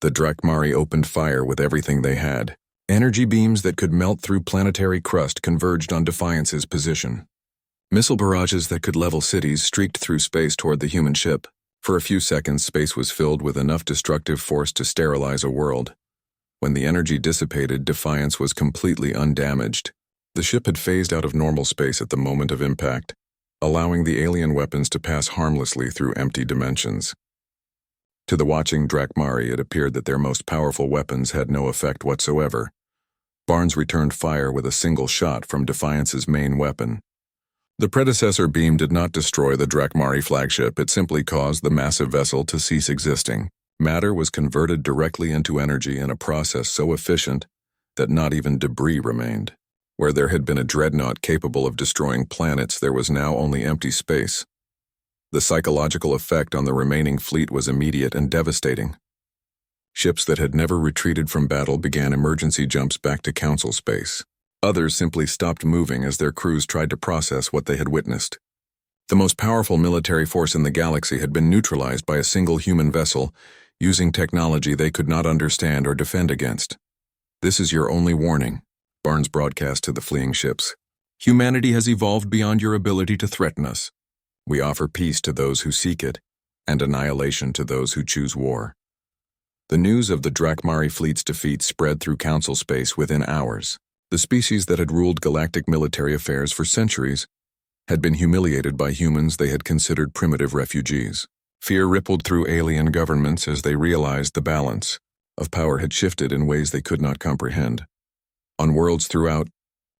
The Drekmari opened fire with everything they had. Energy beams that could melt through planetary crust converged on Defiance's position. Missile barrages that could level cities streaked through space toward the human ship. For a few seconds, space was filled with enough destructive force to sterilize a world. When the energy dissipated, Defiance was completely undamaged. The ship had phased out of normal space at the moment of impact, allowing the alien weapons to pass harmlessly through empty dimensions. To the watching Drekmari, it appeared that their most powerful weapons had no effect whatsoever. Barnes returned fire with a single shot from Defiance's main weapon. The predecessor beam did not destroy the Drekmari flagship, it simply caused the massive vessel to cease existing. Matter was converted directly into energy in a process so efficient that not even debris remained. Where there had been a dreadnought capable of destroying planets, there was now only empty space. The psychological effect on the remaining fleet was immediate and devastating. Ships that had never retreated from battle began emergency jumps back to Council space. Others simply stopped moving as their crews tried to process what they had witnessed. The most powerful military force in the galaxy had been neutralized by a single human vessel, using technology they could not understand or defend against. "This is your only warning," Barnes broadcast to the fleeing ships. "Humanity has evolved beyond your ability to threaten us. We offer peace to those who seek it, and annihilation to those who choose war." The news of the Drekmari fleet's defeat spread through Council space within hours. The species that had ruled galactic military affairs for centuries had been humiliated by humans they had considered primitive refugees. Fear rippled through alien governments as they realized the balance of power had shifted in ways they could not comprehend. On worlds throughout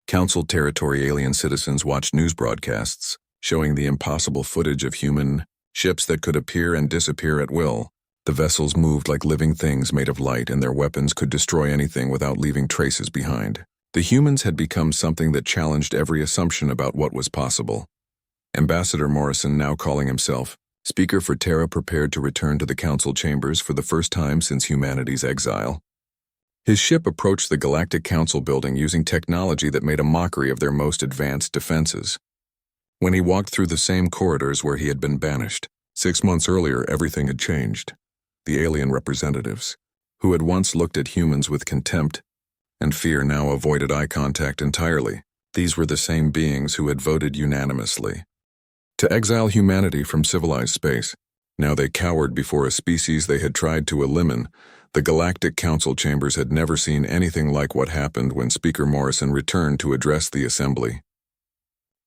Council territory, alien citizens watched news broadcasts showing the impossible footage of human ships that could appear and disappear at will. The vessels moved like living things made of light, and their weapons could destroy anything without leaving traces behind. The humans had become something that challenged every assumption about what was possible. Ambassador Morrison, now calling himself Speaker for Terra, prepared to return to the Council chambers for the first time since humanity's exile. His ship approached the Galactic Council building using technology that made a mockery of their most advanced defenses. When he walked through the same corridors where he had been banished, 6 months earlier, everything had changed. The alien representatives, who had once looked at humans with contempt and fear, now avoided eye contact entirely. These were the same beings who had voted unanimously to exile humanity from civilized space. Now they cowered before a species they had tried to eliminate. The Galactic Council chambers had never seen anything like what happened when Speaker Morrison returned to address the assembly.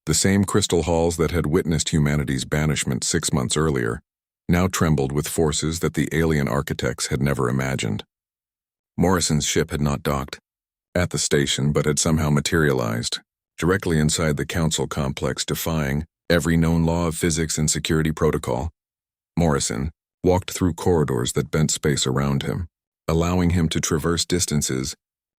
The same crystal halls that had witnessed humanity's banishment 6 months earlier now trembled with forces that the alien architects had never imagined. Morrison's ship had not docked at the station, but had somehow materialized directly inside the Council complex, defying every known law of physics and security protocol. Morrison walked through corridors that bent space around him, allowing him to traverse distances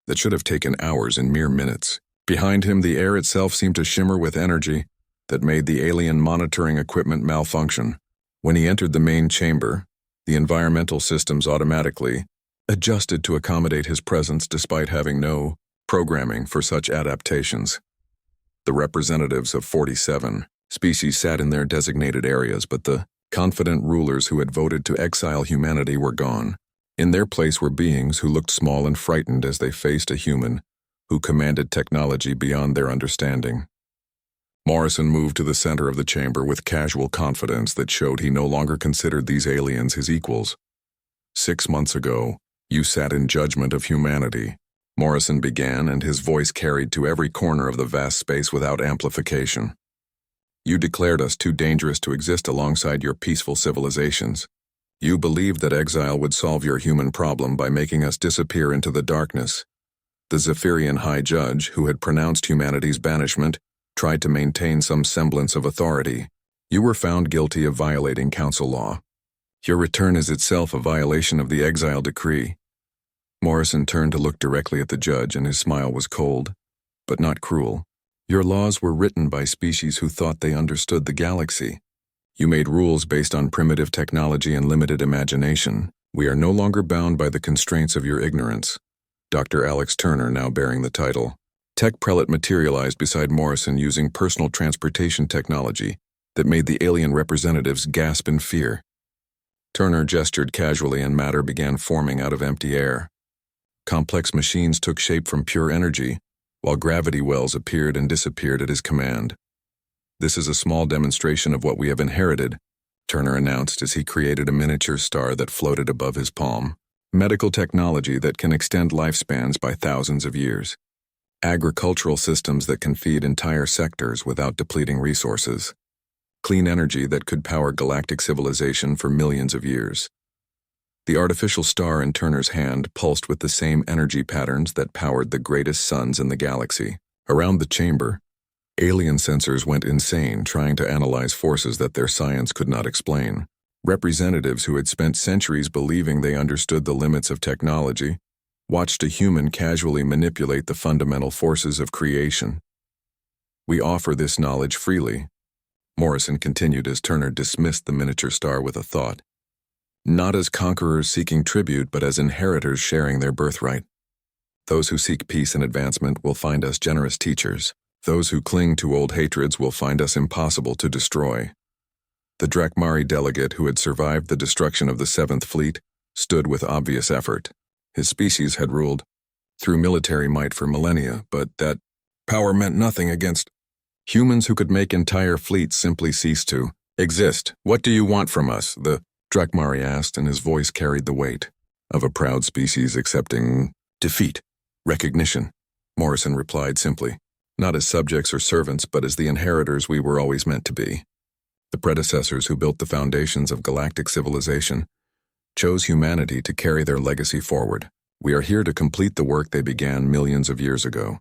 that should have taken hours in mere minutes. Behind him, the air itself seemed to shimmer with energy that made the alien monitoring equipment malfunction. When he entered the main chamber, the environmental systems automatically adjusted to accommodate his presence despite having no programming for such adaptations. The representatives of 47 species sat in their designated areas, but the confident rulers who had voted to exile humanity were gone. In their place were beings who looked small and frightened as they faced a human who commanded technology beyond their understanding. Morrison moved to the center of the chamber with casual confidence that showed he no longer considered these aliens his equals. 6 months ago, you sat in judgment of humanity, Morrison began, and his voice carried to every corner of the vast space without amplification. You declared us too dangerous to exist alongside your peaceful civilizations. You believed that exile would solve your human problem by making us disappear into the darkness. The Zephyrian High Judge, who had pronounced humanity's banishment, tried to maintain some semblance of authority. You were found guilty of violating council law. Your return is itself a violation of the exile decree. Morrison turned to look directly at the judge, and his smile was cold, but not cruel. Your laws were written by species who thought they understood the galaxy. You made rules based on primitive technology and limited imagination. We are no longer bound by the constraints of your ignorance. Dr. Alex Turner, now bearing the title, Tech Prelate, materialized beside Morrison using personal transportation technology that made the alien representatives gasp in fear. Turner gestured casually, and matter began forming out of empty air. Complex machines took shape from pure energy, while gravity wells appeared and disappeared at his command. This is a small demonstration of what we have inherited, Turner announced as he created a miniature star that floated above his palm. Medical technology that can extend lifespans by thousands of years. Agricultural systems that can feed entire sectors without depleting resources. Clean energy that could power galactic civilization for millions of years. The artificial star in Turner's hand pulsed with the same energy patterns that powered the greatest suns in the galaxy. Around the chamber, alien sensors went insane trying to analyze forces that their science could not explain. Representatives who had spent centuries believing they understood the limits of technology watched a human casually manipulate the fundamental forces of creation. We offer this knowledge freely, Morrison continued as Turner dismissed the miniature star with a thought. Not as conquerors seeking tribute, but as inheritors sharing their birthright. Those who seek peace and advancement will find us generous teachers. Those who cling to old hatreds will find us impossible to destroy. The Drakmari delegate, who had survived the destruction of the Seventh Fleet, stood with obvious effort. His species had ruled through military might for millennia, but that power meant nothing against humans who could make entire fleets simply cease to exist. What do you want from us? The Drakmari asked, and his voice carried the weight of a proud species accepting defeat. Recognition, Morrison replied simply. Not as subjects or servants, but as the inheritors we were always meant to be. The predecessors who built the foundations of galactic civilization chose humanity to carry their legacy forward. We are here to complete the work they began millions of years ago.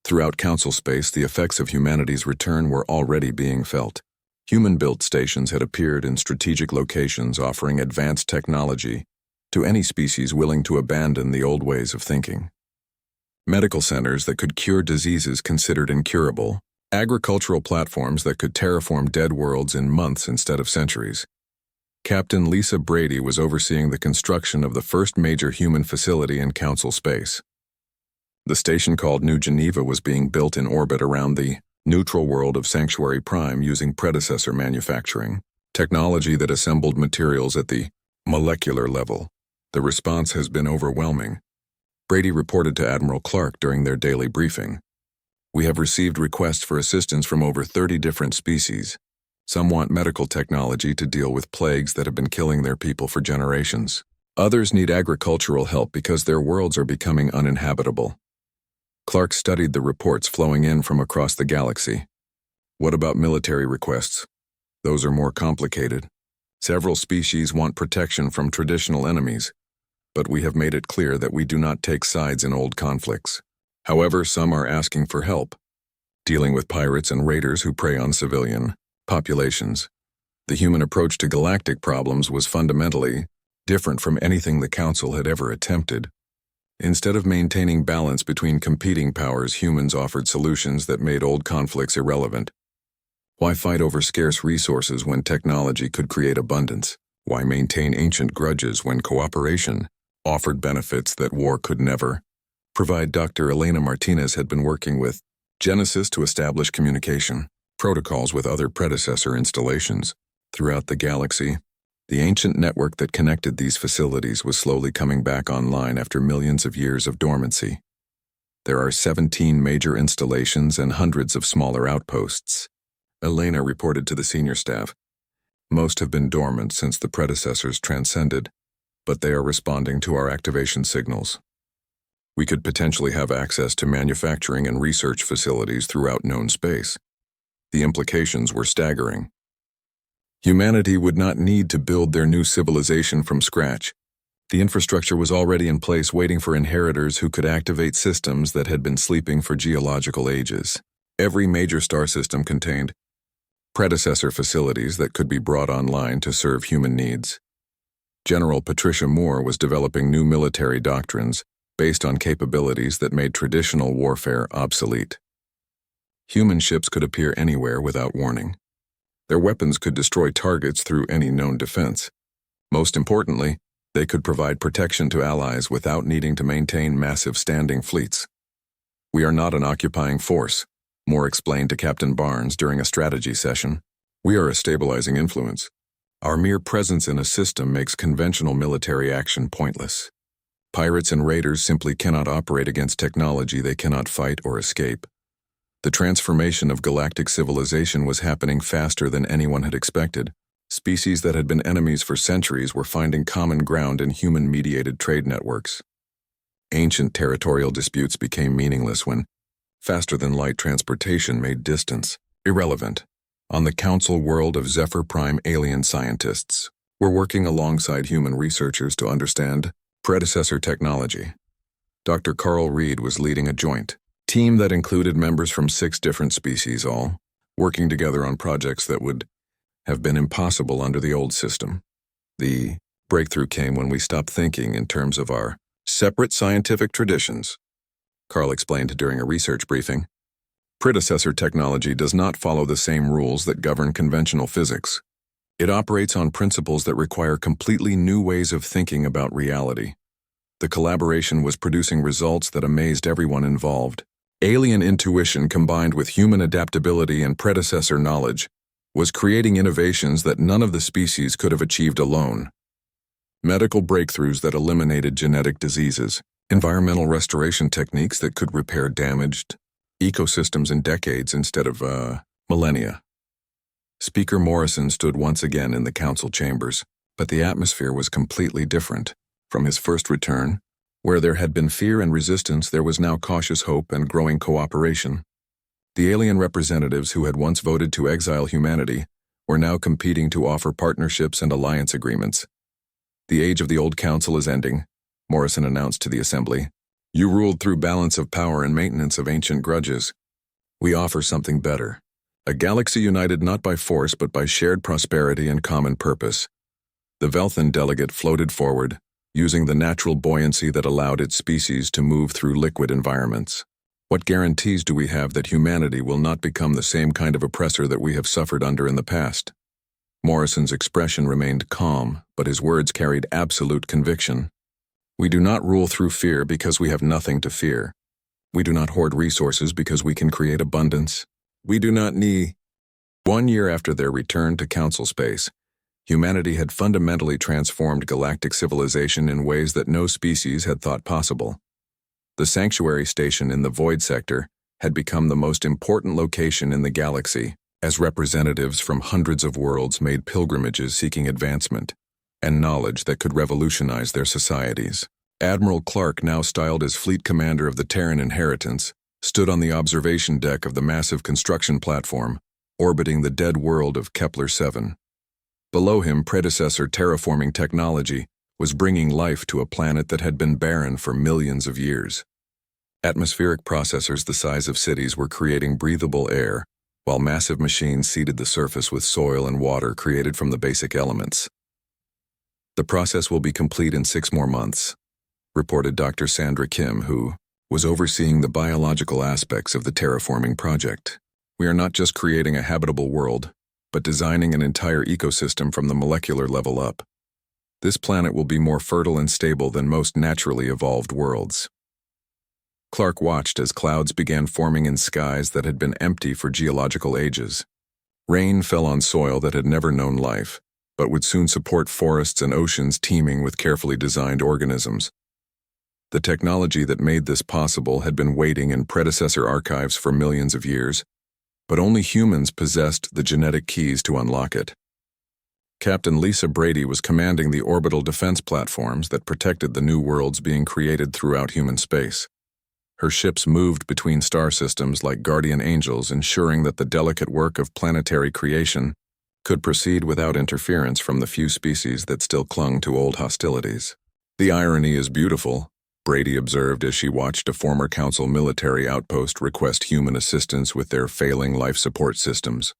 Throughout council space, the effects of humanity's return were already being felt. Human-built stations had appeared in strategic locations offering advanced technology to any species willing to abandon the old ways of thinking. Medical centers that could cure diseases considered incurable. Agricultural platforms that could terraform dead worlds in months instead of centuries. Captain Lisa Brady was overseeing the construction of the first major human facility in council space. The station called New Geneva was being built in orbit around the neutral world of Sanctuary Prime using predecessor manufacturing, technology that assembled materials at the molecular level. The response has been overwhelming, Brady reported to Admiral Clark during their daily briefing. We have received requests for assistance from over 30 different species. Some want medical technology to deal with plagues that have been killing their people for generations. Others need agricultural help because their worlds are becoming uninhabitable. Clark studied the reports flowing in from across the galaxy. What about military requests? Those are more complicated. Several species want protection from traditional enemies, but we have made it clear that we do not take sides in old conflicts. However, some are asking for help, dealing with pirates and raiders who prey on civilian populations. The human approach to galactic problems was fundamentally different from anything the Council had ever attempted. Instead of maintaining balance between competing powers, humans offered solutions that made old conflicts irrelevant. Why fight over scarce resources when technology could create abundance? Why maintain ancient grudges when cooperation offered benefits that war could never provide? Dr. Elena Martinez had been working with Genesis to establish communication protocols with other predecessor installations throughout the galaxy. The ancient network that connected these facilities was slowly coming back online after millions of years of dormancy. There are 17 major installations and hundreds of smaller outposts. Elena reported to the senior staff. Most have been dormant since the predecessors transcended, but they are responding to our activation signals. We could potentially have access to manufacturing and research facilities throughout known space. The implications were staggering. Humanity would not need to build their new civilization from scratch. The infrastructure was already in place waiting for inheritors who could activate systems that had been sleeping for geological ages. Every major star system contained predecessor facilities that could be brought online to serve human needs. General Patricia Moore was developing new military doctrines based on capabilities that made traditional warfare obsolete. Human ships could appear anywhere without warning. Their weapons could destroy targets through any known defense. Most importantly, they could provide protection to allies without needing to maintain massive standing fleets. "We are not an occupying force," Moore explained to Captain Barnes during a strategy session. "We are a stabilizing influence. Our mere presence in a system makes conventional military action pointless. Pirates and raiders simply cannot operate against technology they cannot fight or escape." The transformation of galactic civilization was happening faster than anyone had expected. Species that had been enemies for centuries were finding common ground in human-mediated trade networks. Ancient territorial disputes became meaningless when faster-than-light transportation made distance irrelevant. On the council world of Zephyr Prime, alien scientists were working alongside human researchers to understand predecessor technology. Dr. Carl Reed was leading a joint team that included members from 6 different species, all working together on projects that would have been impossible under the old system. The breakthrough came when we stopped thinking in terms of our separate scientific traditions, Carl explained during a research briefing. Predecessor technology does not follow the same rules that govern conventional physics. It operates on principles that require completely new ways of thinking about reality. The collaboration was producing results that amazed everyone involved. Alien intuition combined with human adaptability and predecessor knowledge was creating innovations that none of the species could have achieved alone. Medical breakthroughs that eliminated genetic diseases, environmental restoration techniques that could repair damaged ecosystems in decades instead of millennia. Speaker Morrison stood once again in the council chambers, but the atmosphere was completely different. From his first return, where there had been fear and resistance, there was now cautious hope and growing cooperation. The alien representatives who had once voted to exile humanity were now competing to offer partnerships and alliance agreements. "The age of the old council is ending," Morrison announced to the assembly. "You ruled through balance of power and maintenance of ancient grudges. We offer something better. A galaxy united not by force but by shared prosperity and common purpose." The Velthan delegate floated forward, using the natural buoyancy that allowed its species to move through liquid environments. "What guarantees do we have that humanity will not become the same kind of oppressor that we have suffered under in the past?" Morrison's expression remained calm, but his words carried absolute conviction. "We do not rule through fear because we have nothing to fear. We do not hoard resources because we can create abundance. We do not need." 1 year after their return to council space, humanity had fundamentally transformed galactic civilization in ways that no species had thought possible. The sanctuary station in the Void Sector had become the most important location in the galaxy, as representatives from hundreds of worlds made pilgrimages seeking advancement and knowledge that could revolutionize their societies. Admiral Clark, now styled as fleet commander of the Terran Inheritance, stood on the observation deck of the massive construction platform, orbiting the dead world of Kepler 7. Below him, predecessor terraforming technology was bringing life to a planet that had been barren for millions of years. Atmospheric processors the size of cities were creating breathable air, while massive machines seeded the surface with soil and water created from the basic elements. "The process will be complete in 6 more months," reported Dr. Sandra Kim, who was overseeing the biological aspects of the terraforming project. "We are not just creating a habitable world, but designing an entire ecosystem from the molecular level up. This planet will be more fertile and stable than most naturally evolved worlds." Clark watched as clouds began forming in skies that had been empty for geological ages. Rain fell on soil that had never known life, but would soon support forests and oceans teeming with carefully designed organisms. The technology that made this possible had been waiting in predecessor archives for millions of years, but only humans possessed the genetic keys to unlock it. Captain Lisa Brady was commanding the orbital defense platforms that protected the new worlds being created throughout human space. Her ships moved between star systems like guardian angels, ensuring that the delicate work of planetary creation could proceed without interference from the few species that still clung to old hostilities. "The irony is beautiful," Brady observed as she watched a former Council military outpost request human assistance with their failing life support systems.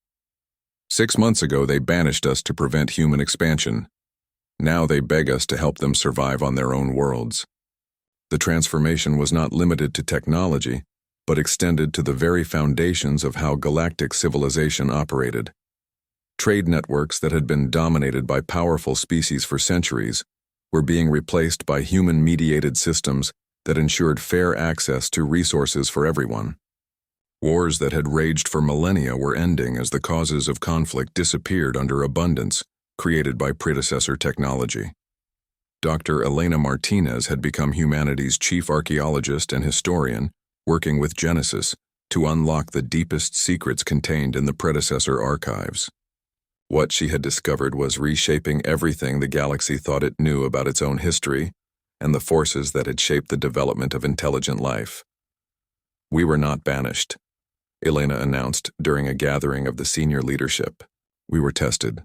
6 months ago, they banished us to prevent human expansion. Now they beg us to help them survive on their own worlds. The transformation was not limited to technology, but extended to the very foundations of how galactic civilization operated. Trade networks that had been dominated by powerful species for centuries were being replaced by human-mediated systems that ensured fair access to resources for everyone. Wars that had raged for millennia were ending as the causes of conflict disappeared under abundance created by predecessor technology. Dr. Elena Martinez had become humanity's chief archaeologist and historian, working with Genesis to unlock the deepest secrets contained in the predecessor archives. What she had discovered was reshaping everything the galaxy thought it knew about its own history and the forces that had shaped the development of intelligent life. "We were not banished," Elena announced during a gathering of the senior leadership. "We were tested.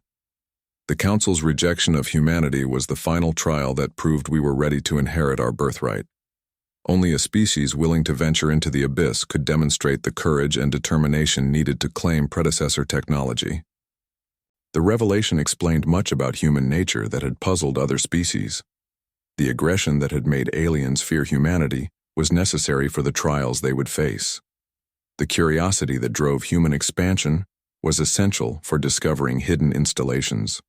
The Council's rejection of humanity was the final trial that proved we were ready to inherit our birthright. Only a species willing to venture into the abyss could demonstrate the courage and determination needed to claim predecessor technology." The revelation explained much about human nature that had puzzled other species. The aggression that had made aliens fear humanity was necessary for the trials they would face. The curiosity that drove human expansion was essential for discovering hidden installations.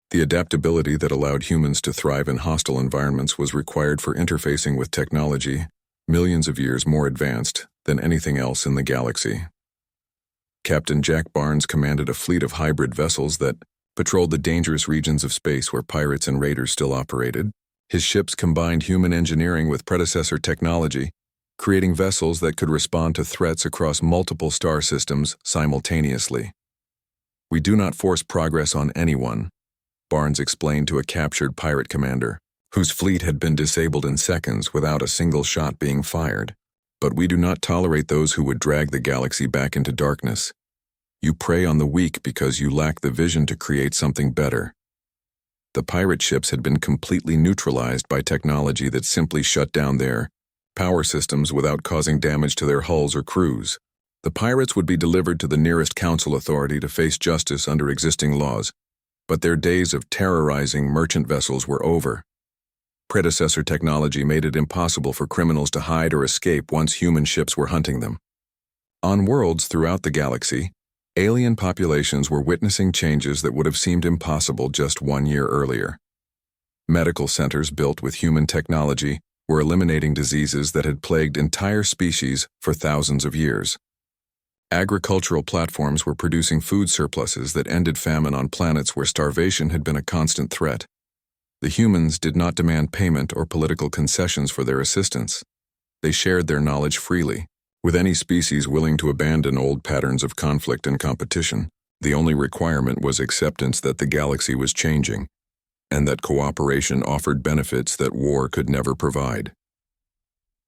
The adaptability that allowed humans to thrive in hostile environments was required for interfacing with technology millions of years more advanced than anything else in the galaxy. Captain Jack Barnes commanded a fleet of hybrid vessels that patrolled the dangerous regions of space where pirates and raiders still operated. His ships combined human engineering with predecessor technology, creating vessels that could respond to threats across multiple star systems simultaneously. "We do not force progress on anyone," Barnes explained to a captured pirate commander, whose fleet had been disabled in seconds without a single shot being fired. "But we do not tolerate those who would drag the galaxy back into darkness. You prey on the weak because you lack the vision to create something better." The pirate ships had been completely neutralized by technology that simply shut down their power systems without causing damage to their hulls or crews. The pirates would be delivered to the nearest council authority to face justice under existing laws, but their days of terrorizing merchant vessels were over. Predecessor technology made it impossible for criminals to hide or escape once human ships were hunting them. On worlds throughout the galaxy, alien populations were witnessing changes that would have seemed impossible just 1 year earlier. Medical centers built with human technology were eliminating diseases that had plagued entire species for thousands of years. Agricultural platforms were producing food surpluses that ended famine on planets where starvation had been a constant threat. The humans did not demand payment or political concessions for their assistance. They shared their knowledge freely, with any species willing to abandon old patterns of conflict and competition. The only requirement was acceptance that the galaxy was changing, and that cooperation offered benefits that war could never provide.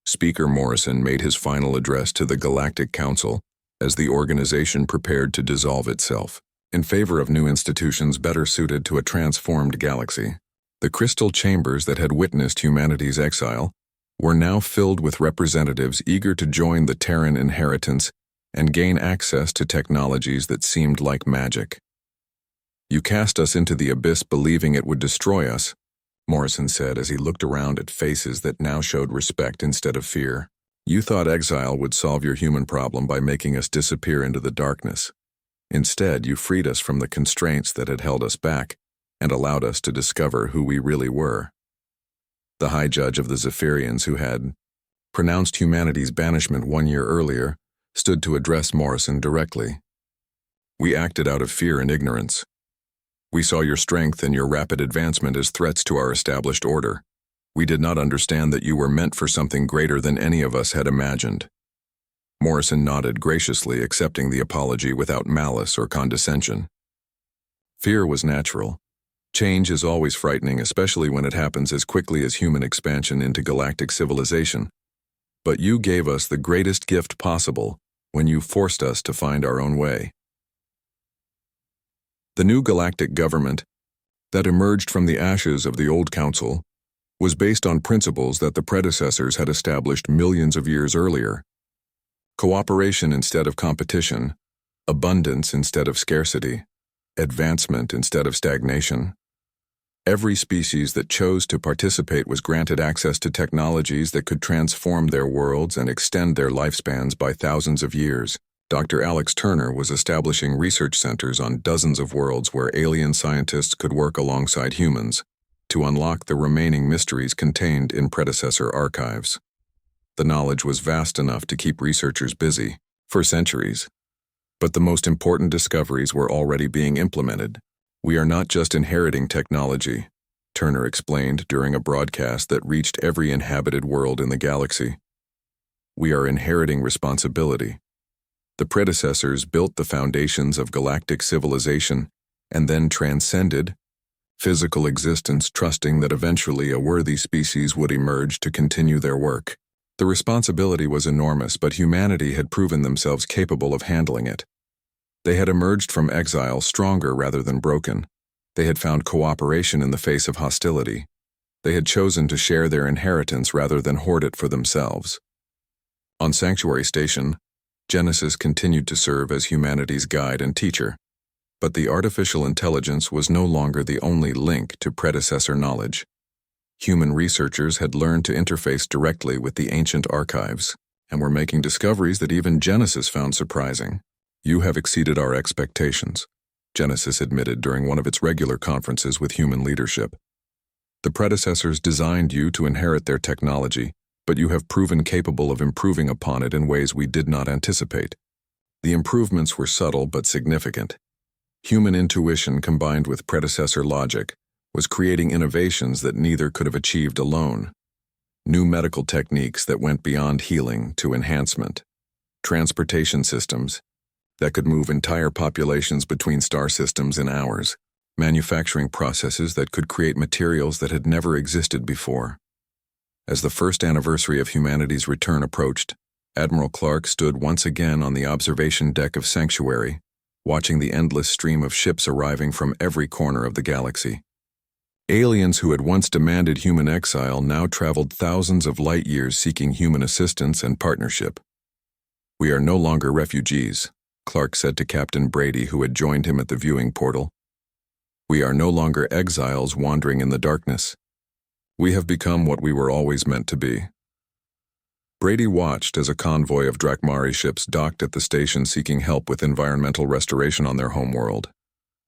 Speaker Morrison made his final address to the Galactic Council as the organization prepared to dissolve itself, in favor of new institutions better suited to a transformed galaxy. The crystal chambers that had witnessed humanity's exile were now filled with representatives eager to join the Terran inheritance and gain access to technologies that seemed like magic. "You cast us into the abyss believing it would destroy us," Morrison said as he looked around at faces that now showed respect instead of fear. "You thought exile would solve your human problem by making us disappear into the darkness. Instead, you freed us from the constraints that had held us back and allowed us to discover who we really were." The High Judge of the Zephyrians, who had pronounced humanity's banishment 1 year earlier, stood to address Morrison directly. "We acted out of fear and ignorance. We saw your strength and your rapid advancement as threats to our established order. We did not understand that you were meant for something greater than any of us had imagined." Morrison nodded graciously, accepting the apology without malice or condescension. Fear was natural. Change is always frightening, especially when it happens as quickly as human expansion into galactic civilization. But you gave us the greatest gift possible when you forced us to find our own way. The new galactic government that emerged from the ashes of the old council was based on principles that the predecessors had established millions of years earlier. Cooperation instead of competition, abundance instead of scarcity, advancement instead of stagnation. Every species that chose to participate was granted access to technologies that could transform their worlds and extend their lifespans by thousands of years. Dr. Alex Turner was establishing research centers on dozens of worlds where alien scientists could work alongside humans to unlock the remaining mysteries contained in predecessor archives. The knowledge was vast enough to keep researchers busy for centuries. But the most important discoveries were already being implemented. "We are not just inheriting technology," Turner explained during a broadcast that reached every inhabited world in the galaxy. "We are inheriting responsibility. The predecessors built the foundations of galactic civilization and then transcended physical existence, trusting that eventually a worthy species would emerge to continue their work. The responsibility was enormous, but humanity had proven themselves capable of handling it. They had emerged from exile stronger rather than broken. They had found cooperation in the face of hostility. They had chosen to share their inheritance rather than hoard it for themselves. On Sanctuary Station, Genesis continued to serve as humanity's guide and teacher. But the artificial intelligence was no longer the only link to predecessor knowledge. Human researchers had learned to interface directly with the ancient archives and were making discoveries that even Genesis found surprising. "You have exceeded our expectations," Genesis admitted during one of its regular conferences with human leadership. "The predecessors designed you to inherit their technology, but you have proven capable of improving upon it in ways we did not anticipate. The improvements were subtle but significant. Human intuition combined with predecessor logic was creating innovations that neither could have achieved alone. New medical techniques that went beyond healing to enhancement. Transportation systems that could move entire populations between star systems in hours. Manufacturing processes that could create materials that had never existed before." As the first anniversary of humanity's return approached, Admiral Clark stood once again on the observation deck of Sanctuary, watching the endless stream of ships arriving from every corner of the galaxy. Aliens who had once demanded human exile now traveled thousands of light years seeking human assistance and partnership. "We are no longer refugees," Clark said to Captain Brady, who had joined him at the viewing portal. "We are no longer exiles wandering in the darkness. We have become what we were always meant to be." Brady watched as a convoy of Drakmari ships docked at the station seeking help with environmental restoration on their homeworld.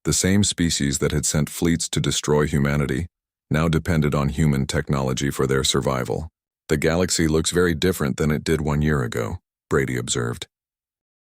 The same species that had sent fleets to destroy humanity now depended on human technology for their survival. "The galaxy looks very different than it did 1 year ago," Brady observed.